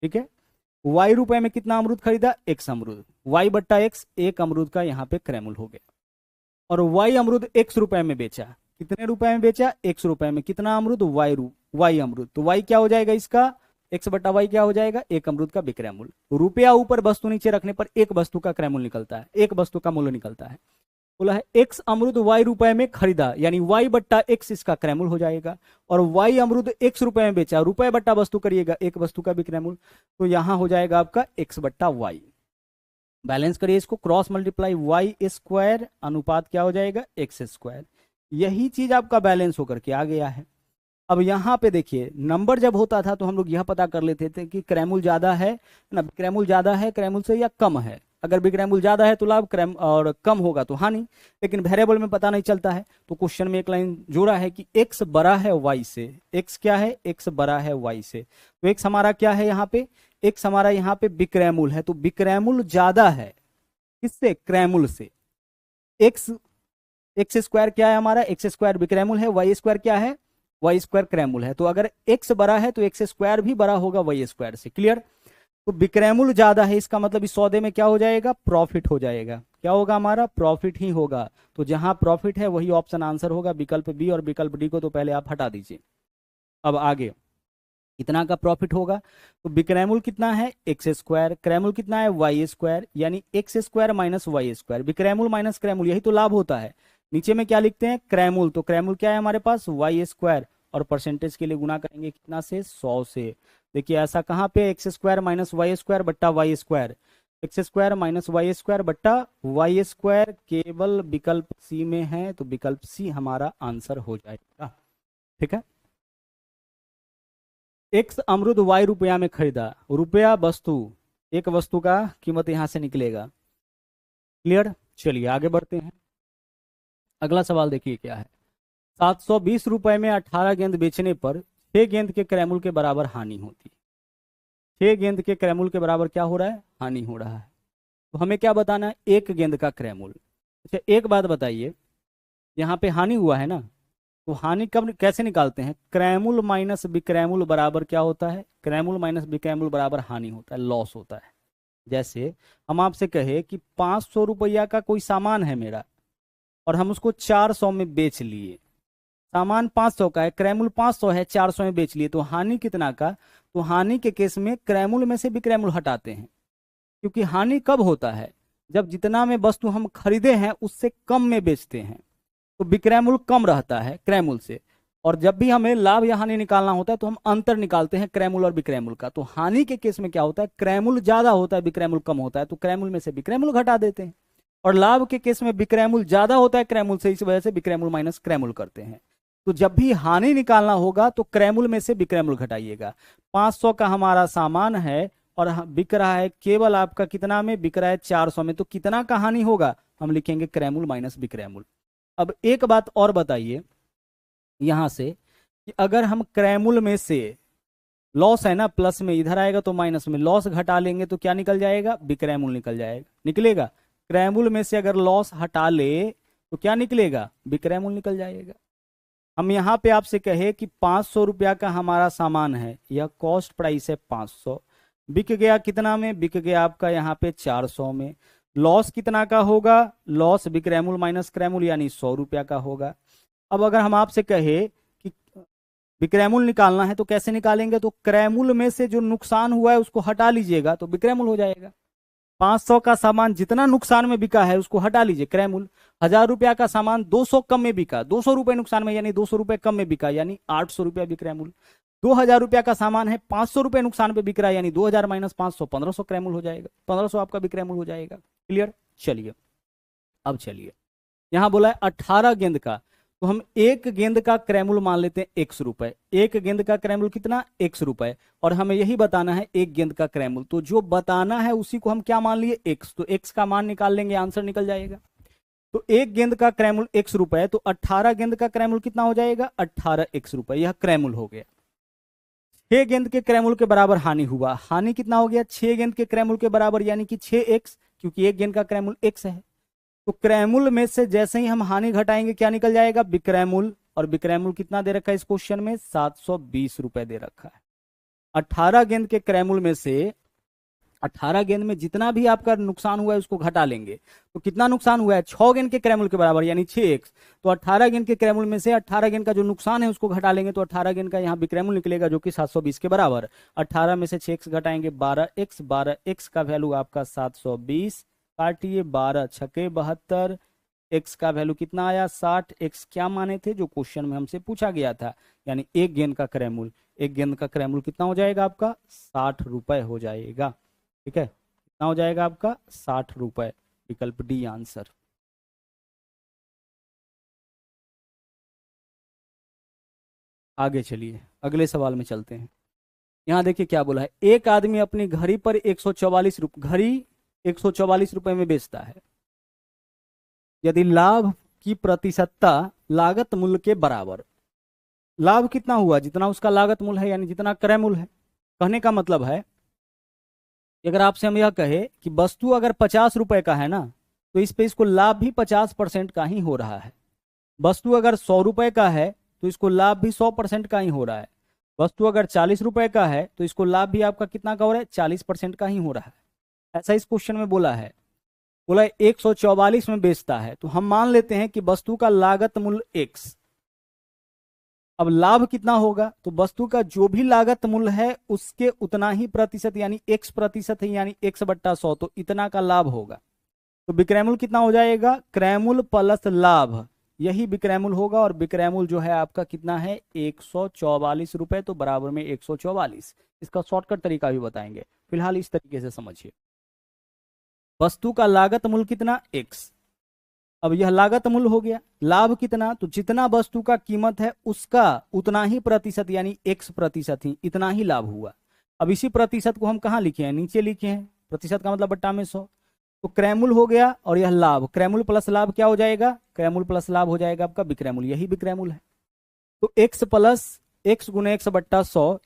ठीक है। ₹Y में कितना अमरूद खरीदा? X अमरूद। Y/X, एक अमरूद का यहाँ पे क्रय मूल्य हो गया। और Y अमरूद ₹X में बेचा। कितने रुपए में बेचा? ₹X में। कितना अमरूद? Y अमरूद। तो Y क्या हो जाएगा इसका? X/Y क्या हो जाएगा? एक अमरूद का विक्रय मूल्य। रुपया ऊपर वस्तु नीचे रखने पर एक वस्तु का क्रय मूल्य निकलता है, एक वस्तु का मूल्य निकलता है। बोला है X अमरूद ₹Y में खरीदा, यानी Y/X इसका क्रय मूल्य हो जाएगा। और Y अमरूद ₹X में बेचा, रुपए बट्टा वस्तु करिएगा, एक वस्तु का विक्रय मूल्य, तो यहां हो जाएगा आपका X/Y। बैलेंस करिए इसको, क्रॉस मल्टीप्लाई, Y² अनुपात क्या हो जाएगा? X²। यही चीज आपका बैलेंस होकर के आ गया है। अब यहाँ पे देखिए, नंबर जब होता था तो हम लोग यह पता कर लेते थे कि क्रय मूल्य ज्यादा है ना, विक्रय मूल्य ज्यादा है क्रय मूल्य से या कम है। अगर विक्रय मूल्य ज्यादा है तो लाभ, क्रय और कम होगा तो हानि। लेकिन वेरिएबल में पता नहीं चलता है, तो क्वेश्चन में एक लाइन जोड़ा है कि X बड़ा है Y से। X क्या है? X बड़ा है Y से। तो X हमारा क्या है यहाँ पे? X हमारा यहाँ पे विक्रय मूल्य है, तो विक्रय मूल्य ज्यादा है किससे? क्रय मूल्य से। X² क्या है हमारा? X² विक्रय मूल्य है, Y² क्या है? Y² क्रय मूल्य है। तो अगर X बड़ा है तो X² भी बड़ा होगा Y² से। क्लियर? तो विक्रय मूल्य ज्यादा है, इसका मतलब इस सौदे में क्या हो जाएगा? प्रॉफिट हो जाएगा। क्या होगा हमारा? प्रॉफिट ही होगा। तो जहां प्रॉफिट है वही ऑप्शन आंसर होगा, विकल्प बी। और विकल्प डी को तो पहले आप हटा दीजिए। अब आगे कितना का प्रॉफिट होगा? तो विक्रय मूल्य कितना है? X²। क्रय मूल्य कितना है? Y², यानी X² माइनस Y²। विक्रय मूल्य माइनस क्रय मूल्य, यही तो लाभ होता है। नीचे में क्या लिखते हैं? क्रय मूल्य। तो क्रय मूल्य क्या है हमारे पास? Y²। और परसेंटेज के लिए गुना करेंगे कितना से? 100 से। देखिए ऐसा कहाँ पे? X² माइनस Y² बट्टा Y²। X² माइनस Y² बट्टा Y², केवल विकल्प सी में है, तो विकल्प सी हमारा आंसर हो जाएगा। ठीक है। X अमरूद ₹Y में खरीदा। रुपया वस्तु, एक वस्तु का कीमत यहां से निकलेगा। क्लियर? चलिए आगे बढ़ते हैं। अगला सवाल देखिए क्या है। ₹720 में 18 गेंद बेचने पर 6 गेंद के क्रय मूल्य के बराबर हानि होती है। 6 गेंद के क्रय मूल्य के बराबर क्या हो रहा है? हानि हो रहा है। तो हमें क्या बताना है? एक गेंद का क्रय मूल्य। अच्छा एक बात बताइए, यहाँ पे हानि हुआ है ना, तो हानि कब कैसे निकालते हैं? क्रय मूल्य माइनस विक्रय मूल्य बराबर क्या होता है? क्रय मूल्य माइनस विक्रय मूल्य बराबर हानि होता है, लॉस होता है। जैसे हम आपसे कहे कि 500 रुपया का कोई सामान है मेरा और हम उसको 400 में बेच लिए। सामान 500 का है, क्रय मूल्य 500 है, 400 में बेच लिए, तो हानि कितना का? तो हानि के केस में क्रय मूल्य में से विक्रय मूल्य हटाते हैं, क्योंकि हानि कब होता है? जब जितना में वस्तु हम खरीदे हैं उससे कम में बेचते हैं, तो विक्रय मूल्य कम रहता है क्रय मूल्य से। और जब भी हमें लाभ या हानि निकालना होता है तो हम अंतर निकालते हैं क्रयमूल और विक्रयमूल का। तो हानि के केस में क्या होता है, क्रयमूल ज्यादा होता है विक्रयमूल कम होता है, तो क्रयमूल में से विक्रयमूल घटा देते हैं। और लाभ के केस में विक्रयमूल ज्यादा होता है क्रयमूल से, इस वजह से विक्रयमूल माइनस क्रयमूल करते हैं। तो जब भी हानि निकालना होगा तो क्रयमूल में से विक्रयमूल घटाइएगा। 500 का हमारा सामान है और बिक रहा है केवल आपका कितना में, बिक रहा है 400 में, तो कितना का हानि होगा, हम लिखेंगे क्रयमूल माइनस विक्रयमूल। अब एक बात और बताइए यहां से कि अगर हम क्रयमूल में से लॉस है ना, प्लस में इधर आएगा तो माइनस में, लॉस घटा लेंगे तो क्या निकल जाएगा, विक्रयमूल निकल जाएगा, निकलेगा। क्रयमूल में से अगर लॉस हटा ले तो क्या निकलेगा, विक्रयमूल निकल जाएगा। हम यहाँ पे आपसे कहे कि 500 रुपया का हमारा सामान है, यह कॉस्ट प्राइस है 500, बिक गया कितना में, बिक गया आपका यहाँ पे 400 में। लॉस कितना का होगा, लॉस विक्रयमूल माइनस क्रयमूल यानी 100 रुपया का होगा। अब अगर हम आपसे कहे कि विक्रयमूल निकालना है तो कैसे निकालेंगे, तो क्रयमूल में से जो नुकसान हुआ है उसको हटा लीजिएगा तो विक्रयमूल हो जाएगा। 500 का सामान जितना नुकसान में बिका है उसको हटा लीजिए क्रयमूल। 1000 रुपया का सामान 200 कम में बिका, 200 रुपए नुकसान में यानी 200 रुपए कम में बिका यानी 800 रुपया विक्रयमूल। 2000 रुपया का सामान है 500 रुपए नुकसान पे बिक रहा है यानी 2000 माइनस 500 1500 क्रयमूल हो जाएगा, 1500 आपका विक्रयमूल हो जाएगा। क्लियर। चलिए अब चलिए यहां बोला है 18 गेंद का, तो हम एक गेंद का क्रयमूल मान लेते हैं 100 रुपए। एक गेंद का क्रयमूल कितना, 100 रुपए, और हमें यही बताना है एक गेंद का क्रयमूल। तो जो बताना है उसी को हम क्या मान लिए, x, तो x का मान निकाल लेंगे, आंसर निकल जाएगा। तो एक गेंद का क्रयमूल 100 रुपए, तो 18 गेंद का क्रयमूल कितना हो जाएगा, 18 100 रुपए, यह क्रयमूल हो गया। 6 गेंद के क्रयमूल के बराबर हानि हुआ, हानि कितना हो गया, 6 गेंद के क्रयमूल के बराबर यानी कि 6x, क्योंकि एक गेंद का क्रयमूल x है। तो क्रयमूल में से जैसे ही हम हानि घटाएंगे क्या निकल जाएगा, विक्रयमूल, और विक्रयमूल कितना दे रखा है इस क्वेश्चन में, 720 रुपए दे रखा है। 18 गेंद के क्रयमूल में से 18 गेंद में जितना भी आपका नुकसान हुआ है उसको घटा लेंगे, तो कितना नुकसान हुआ है, 6 गेंद के क्रयमूल के बराबर यानी 6x। तो 18 गेंद के क्रयमूल में से 18 गेंद का जो नुकसान है उसको घटा लेंगे, तो 18 गेंद का यहाँ विक्रयमूल निकलेगा जो कि 720 के बराबर। 18 में से 6x घटाएंगे 12x, 12x का वैल्यू आपका 720, काटिए 12 छके 72, x का वैल्यू कितना आया 60, x क्या माने थे जो क्वेश्चन में हमसे पूछा गया था, यानी एक गेंद का क्रयमूल, एक गेंद का क्रयमूल कितना हो जाएगा आपका, 60 रुपए हो जाएगा। ठीक है, कितना हो जाएगा आपका, 60 रुपए, विकल्प डी आंसर। आगे चलिए अगले सवाल में चलते हैं। यहाँ देखिए क्या बोला है, एक आदमी अपनी घड़ी पर 144 रुपये, घड़ी 144 रुपए में बेचता है, यदि लाभ की प्रतिशतता लागत मूल्य के बराबर। लाभ कितना हुआ, जितना उसका लागत मूल्य है यानी जितना क्रय मूल्य है। कहने का मतलब है अगर आपसे हम यह कहे कि वस्तु अगर 50 रुपए का है ना, तो इस पे इसको लाभ भी 50% का ही हो रहा है। वस्तु अगर 100 रुपए का है तो इसको लाभ भी 100% का ही हो रहा है। वस्तु अगर 40 रुपए का है तो इसको लाभ भी आपका कितना का हो रहा है, 40% का ही हो रहा है। ऐसा इस क्वेश्चन में बोला है, बोला 144 में बेचता है, तो हम मान लेते हैं कि वस्तु का लागत मूल्य x। अब लाभ कितना होगा, तो वस्तु का जो भी लागत मूल्य है उसके उतना ही प्रतिशत यानी x प्रतिशत है, यानी x/100, तो इतना का लाभ होगा। तो विक्रयमूल कितना हो जाएगा, क्रयमूल प्लस लाभ, यही विक्रयमूल होगा। और विक्रयमूल जो है आपका कितना है, 144 रुपए, तो बराबर में 144। इसका शॉर्टकट तरीका भी बताएंगे, फिलहाल इस तरीके से समझिए। वस्तु का लागत मूल्य कितना, x। अब यह लागत मूल्य हो गया, लाभ कितना, तो जितना वस्तु का कीमत है उसका उतना ही प्रतिशत यानी x प्रतिशत ही, इतना ही लाभ हुआ। अब इसी प्रतिशत को हम कहाँ लिखे हैं, नीचे लिखे हैं, प्रतिशत का मतलब बट्टा में 100। तो क्रयमूल हो गया और यह लाभ, क्रयमूल प्लस लाभ क्या हो जाएगा, क्रयमूल प्लस लाभ हो जाएगा आपका विक्रयमूल, यही विक्रयमूल है। तो x प्लस x गुने x/100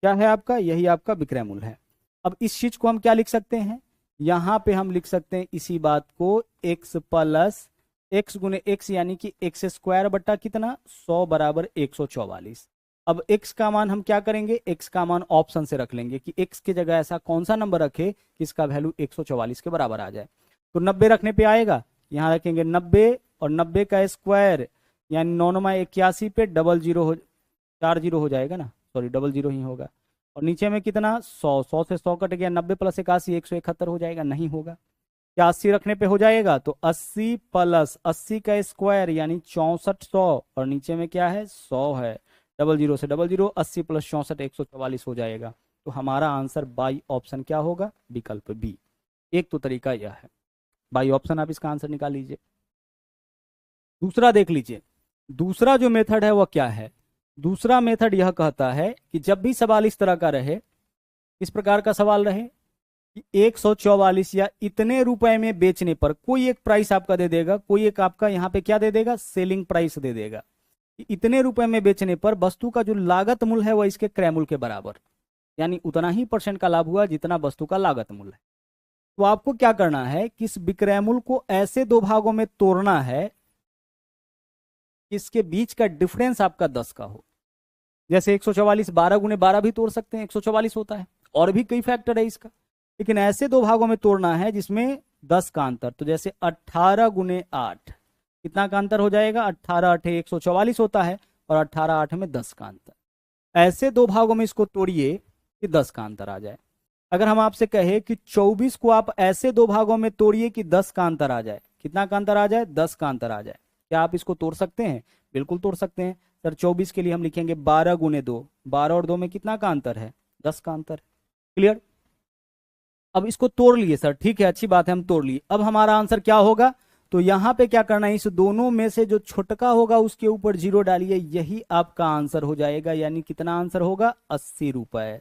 क्या है आपका, यही आपका विक्रयमूल है। अब इस चीज को हम क्या लिख सकते हैं, यहां पे हम लिख सकते हैं इसी बात को x प्लस x गुने x यानी कि x² बट्टा कितना 100 बराबर 144। अब x का मान हम क्या करेंगे, x का मान ऑप्शन से रख लेंगे कि x की जगह ऐसा कौन सा नंबर रखे कि इसका वैल्यू 144 के बराबर आ जाए। तो 90 रखने पे आएगा, यहाँ रखेंगे 90 और 90 का स्क्वायर यानी 9×81 पे 00 40 हो जाएगा ना, सॉरी 00 ही होगा। और नीचे में कितना 100, 100 से 100 कट गया, 90 + 81 171 हो जाएगा, नहीं होगा। क्या 80 रखने पे हो जाएगा? तो 80 प्लस 80 का स्क्वायर यानी 6400, और नीचे में क्या है? 100 है। डबल जीरो से डबल जीरो, 80 प्लस 64 144 हो जाएगा। तो हमारा आंसर बाई ऑप्शन क्या होगा? विकल्प बी। एक तो तरीका यह है, बाई ऑप्शन आप इसका आंसर निकाल लीजिए। दूसरा देख लीजिए, दूसरा जो मेथड है वह क्या है? दूसरा मेथड यह कहता है कि जब भी सवाल इस तरह का रहे, इस प्रकार का सवाल रहे कि 144 या इतने रुपए में बेचने पर कोई एक प्राइस आपका दे देगा, कोई एक आपका यहाँ पे क्या दे देगा? सेलिंग प्राइस दे देगा। इतने रुपए में बेचने पर वस्तु का जो लागत मूल्य है वह इसके क्रय मूल्य के बराबर, यानी उतना ही % का लाभ हुआ जितना वस्तु का लागत मूल्य है। तो आपको क्या करना है कि इस विक्रय मूल्य को ऐसे दो भागों में तोड़ना है, इसके बीच का डिफरेंस आपका 10 का हो। जैसे 144 12 गुने 12 भी तोड़ सकते हैं, 144 होता है, और भी कई फैक्टर है इसका, लेकिन ऐसे दो भागों में तोड़ना है जिसमें 10 का अंतर। तो जैसे 18 गुने 8, कितना का अंतर हो जाएगा? 18 8 144 होता है, और 18 8 में 10 का अंतर। ऐसे दो भागों में इसको तोड़िए कि 10 का अंतर आ जाए। अगर हम आपसे कहे कि 24 को आप ऐसे दो भागों में तोड़िए कि 10 का अंतर आ जाए, कितना का अंतर आ जाए? 10 का अंतर आ जाए। क्या आप इसको तोड़ सकते हैं? बिल्कुल तोड़ सकते हैं सर। 24 के लिए हम लिखेंगे 12 गुने 2, 12 और 2 में कितना का अंतर है? 10 का अंतर। क्लियर? अब इसको तोड़ लिए सर, ठीक है, अच्छी बात है, हम तोड़ लिए। अब हमारा आंसर क्या होगा? तो यहां पे क्या करना है, इस दोनों में से जो छोटका होगा उसके ऊपर 0 डालिए, यही आपका आंसर हो जाएगा। यानी कितना आंसर होगा? 80 रुपए।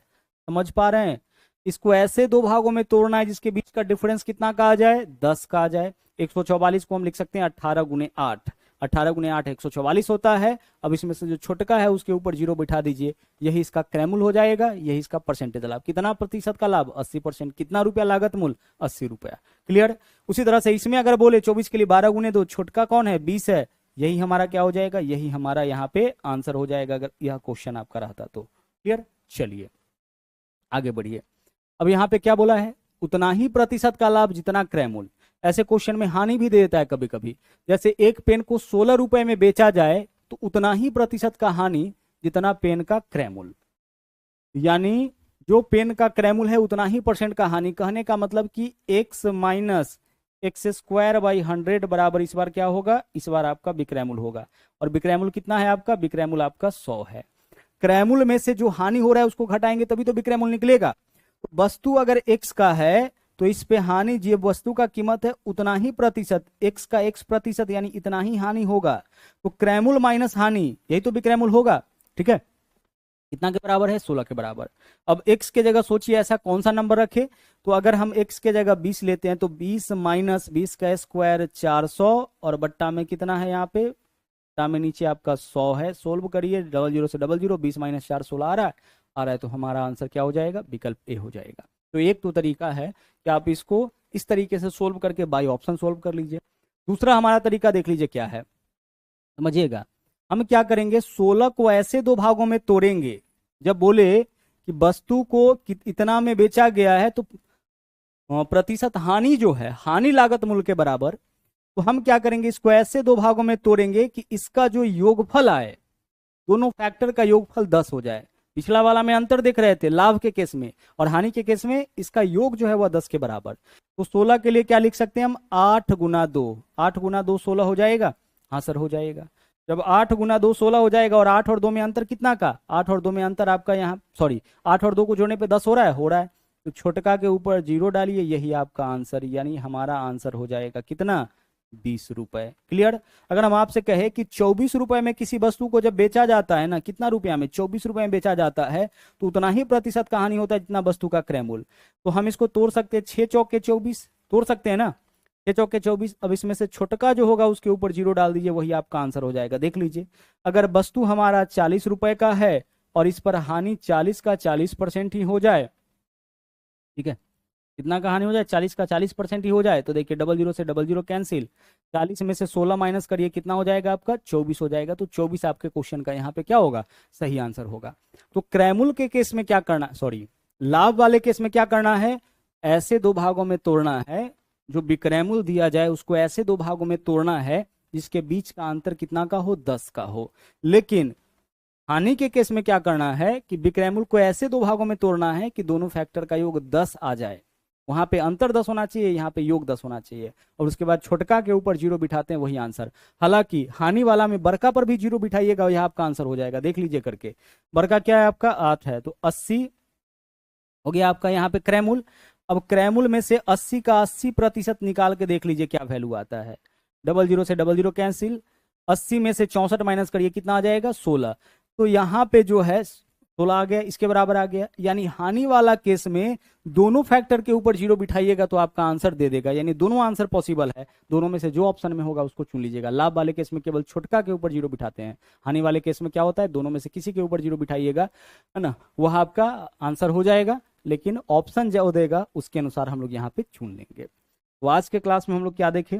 समझ पा रहे हैं? इसको ऐसे दो भागों में तोड़ना है जिसके बीच का डिफरेंस कितना का आ जाए? 10 का आ जाए। 144 को हम लिख सकते हैं 18 गुने 8, 18 गुने 8 144 होता है। अब इसमें से जो छोटका है उसके ऊपर 0 बिठा दीजिए, यही इसका क्रय मूल्य हो जाएगा, यही इसका परसेंटेज लाभ। कितना प्रतिशत का लाभ? 80%। कितना रुपया लागत मूल्य? 80 रुपया। क्लियर? उसी तरह से इसमें अगर बोले 24 के लिए 12 गुने 2, छोटका कौन है? 20 है, यही हमारा क्या हो जाएगा? यही हमारा यहाँ पे आंसर हो जाएगा अगर यह क्वेश्चन आपका रहता तो। क्लियर? चलिए आगे बढ़िए। अब यहाँ पे क्या बोला है? उतना ही प्रतिशत का लाभ जितना क्रय मूल्य। ऐसे क्वेश्चन में हानि भी दे देता है कभी कभी। जैसे एक पेन को 16 रुपए में बेचा जाए तो उतना ही प्रतिशत का हानि जितना पेन का क्रय मूल्य, यानी जो पेन का क्रय मूल्य है उतना ही % का हानि। कहने का मतलब कि x minus x square by 100 बराबर इस बार क्या होगा? इस बार आपका विक्रय मूल्य होगा। और विक्रय मूल्य कितना है आपका? विक्रय मूल्य आपका 100 है। क्रय मूल्य में से जो हानि हो रहा है उसको घटाएंगे तभी तो विक्रय मूल्य निकलेगा। तो वस्तु अगर x का है तो इस पे हानि, जो वस्तु का कीमत है उतना ही प्रतिशत, x का x% यानी इतना ही हानि होगा। तो क्रय मूल्य माइनस हानि, यही तो विक्रय मूल्य होगा। ठीक है? कितना के बराबर है? 16 के बराबर। अब x के जगह सोचिए ऐसा कौन सा नंबर रखे? तो अगर हम x के जगह 20 लेते हैं तो 20 माइनस 20 का स्क्वायर 400, और बट्टा में कितना है यहाँ पे? बट्टा में नीचे आपका 100 है। सोल्व करिए, डबल जीरो से डबल जीरो, 20 माइनस 4 16 आ रहा है। तो हमारा आंसर क्या हो जाएगा? विकल्प ए हो जाएगा। तो एक तो तरीका है कि आप इसको इस तरीके से सोल्व करके बाई ऑप्शन सोल्व कर लीजिए। दूसरा हमारा तरीका देख लीजिए क्या है, समझिएगा। हम क्या करेंगे? 16 को ऐसे दो भागों में तोड़ेंगे, जब बोले कि वस्तु को इतना में बेचा गया है तो प्रतिशत हानि जो है, हानि लागत मूल्य के बराबर, तो हम क्या करेंगे? इसको ऐसे दो भागों में तोड़ेंगे कि इसका जो योगफल आए, दोनों फैक्टर का योगफल 10 हो जाए। पिछला वाला में अंतर देख रहे थे लाभ के केस में, और हानि के केस में इसका योग जो है वह 10 के बराबर। तो 16 के लिए क्या लिख सकते हैं हम? 8 गुना 2, 8 गुना 2 16 हो जाएगा। हाँ सर हो जाएगा। जब 8 गुना 2 16 हो जाएगा, और 8 और 2 में अंतर कितना का? 8 और 2 में अंतर आपका यहाँ, सॉरी 8 और 2 को जोड़ने पे 10 हो रहा है, हो रहा है। तो छोटका के ऊपर 0 डालिए, यही आपका आंसर, यानी हमारा आंसर हो जाएगा कितना? 20 रुपए। क्लियर? अगर हम आपसे कहे कि 24 रुपए में किसी वस्तु को जब बेचा जाता है ना, कितना रुपया में? 24 रुपए में बेचा जाता है, तो उतना ही प्रतिशत का हानि होता है जितना वस्तु का क्रय मूल्य। तो हम इसको तोड़ सकते हैं, 6 चौके 24 तोड़ सकते हैं ना, 6 चौके 24। अब इसमें से छोटका जो होगा उसके ऊपर 0 डाल दीजिए, वही आपका आंसर हो जाएगा। देख लीजिए, अगर वस्तु हमारा 40 रुपए का है और इस पर हानि 40 का 40% ही हो जाए, ठीक है, कितना का हानि हो जाए? 40 का 40% ही हो जाए, तो देखिए डबल जीरो से डबल जीरो कैंसिल, 40 में से 16 माइनस करिए, कितना हो जाएगा आपका? 24 हो जाएगा। तो 24 आपके क्वेश्चन का यहाँ पे क्या होगा? सही आंसर होगा। तो क्रय मूल्य के केस में क्या करना, सॉरी लाभ वाले केस में क्या करना है? ऐसे दो भागों में तोड़ना है, जो विक्रय मूल्य दिया जाए उसको ऐसे दो भागों में तोड़ना है जिसके बीच का अंतर कितना का हो? 10 का हो। लेकिन हानि के केस में क्या करना है कि विक्रय मूल्य को ऐसे दो भागों में तोड़ना है कि दोनों फैक्टर का योग 10 आ जाए। वहां पे अंतर 10 होना चाहिए, यहाँ पे योग 10 होना चाहिए, और उसके बाद छोटका के ऊपर 0 बिठाते हैं, वही आंसर। हालांकि हानि वाला में बड़का पर भी 0 बिठाइएगा, यहाँ आपका आंसर हो जाएगा, देख लीजिए करके। बड़का क्या है आपका 8 है, तो 80 हो गया आपका यहाँ पे क्रैमूल। अब क्रैमूल में से 80 का 80% निकाल के देख लीजिए क्या वैल्यू आता है। 00 से 00 कैंसिल, 80 में से 64 माइनस करिए, कितना आ जाएगा 16। तो यहाँ पे जो है 16 आ गया, इसके बराबर आ गया। यानी हानि वाला केस में दोनों फैक्टर के ऊपर 0 बिठाइएगा तो आपका आंसर दे देगा, यानी दोनों आंसर पॉसिबल है। दोनों में से जो ऑप्शन में होगा उसको चुन लीजिएगा। लाभ वाले केस में केवल छोटका के ऊपर 0 बिठाते हैं, हानि वाले केस में क्या होता है, दोनों में से किसी के ऊपर 0 बिठाइएगा, है ना, वह आपका आंसर हो जाएगा। लेकिन ऑप्शन जो देगा उसके अनुसार हम लोग यहाँ पे चुन लेंगे। तो आज के क्लास में हम लोग क्या देखें,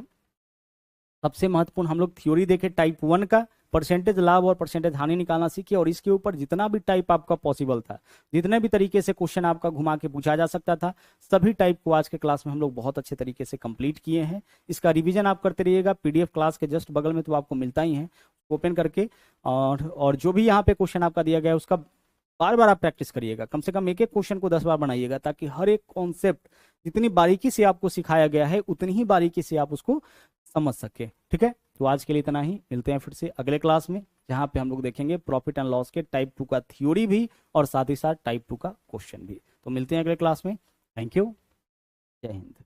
सबसे महत्वपूर्ण हम लोग थ्योरी देखें टाइप 1 का, परसेंटेज लाभ और परसेंटेज हानि निकालना सीखे, और इसके ऊपर जितना भी टाइप आपका पॉसिबल था, जितने भी तरीके से क्वेश्चन आपका घुमा के पूछा जा सकता था, सभी टाइप को आज के क्लास में हम लोग बहुत अच्छे तरीके से कंप्लीट किए हैं। इसका रिवीजन आप करते रहिएगा, पीडीएफ क्लास के जस्ट बगल में तो आपको मिलता ही है, ओपन करके। और जो भी यहाँ पे क्वेश्चन आपका दिया गया है उसका बार बार आप प्रैक्टिस करिएगा, कम से कम एक एक क्वेश्चन को 10 बार बनाइएगा, ताकि हर एक कॉन्सेप्ट जितनी बारीकी से आपको सिखाया गया है उतनी ही बारीकी से आप उसको समझ सके। ठीक है, तो आज के लिए इतना ही, मिलते हैं फिर से अगले क्लास में, जहां पे हम लोग देखेंगे प्रॉफिट एंड लॉस के टाइप 2 का थ्योरी भी और साथ ही साथ टाइप 2 का क्वेश्चन भी। तो मिलते हैं अगले क्लास में। थैंक यू, जय हिंद।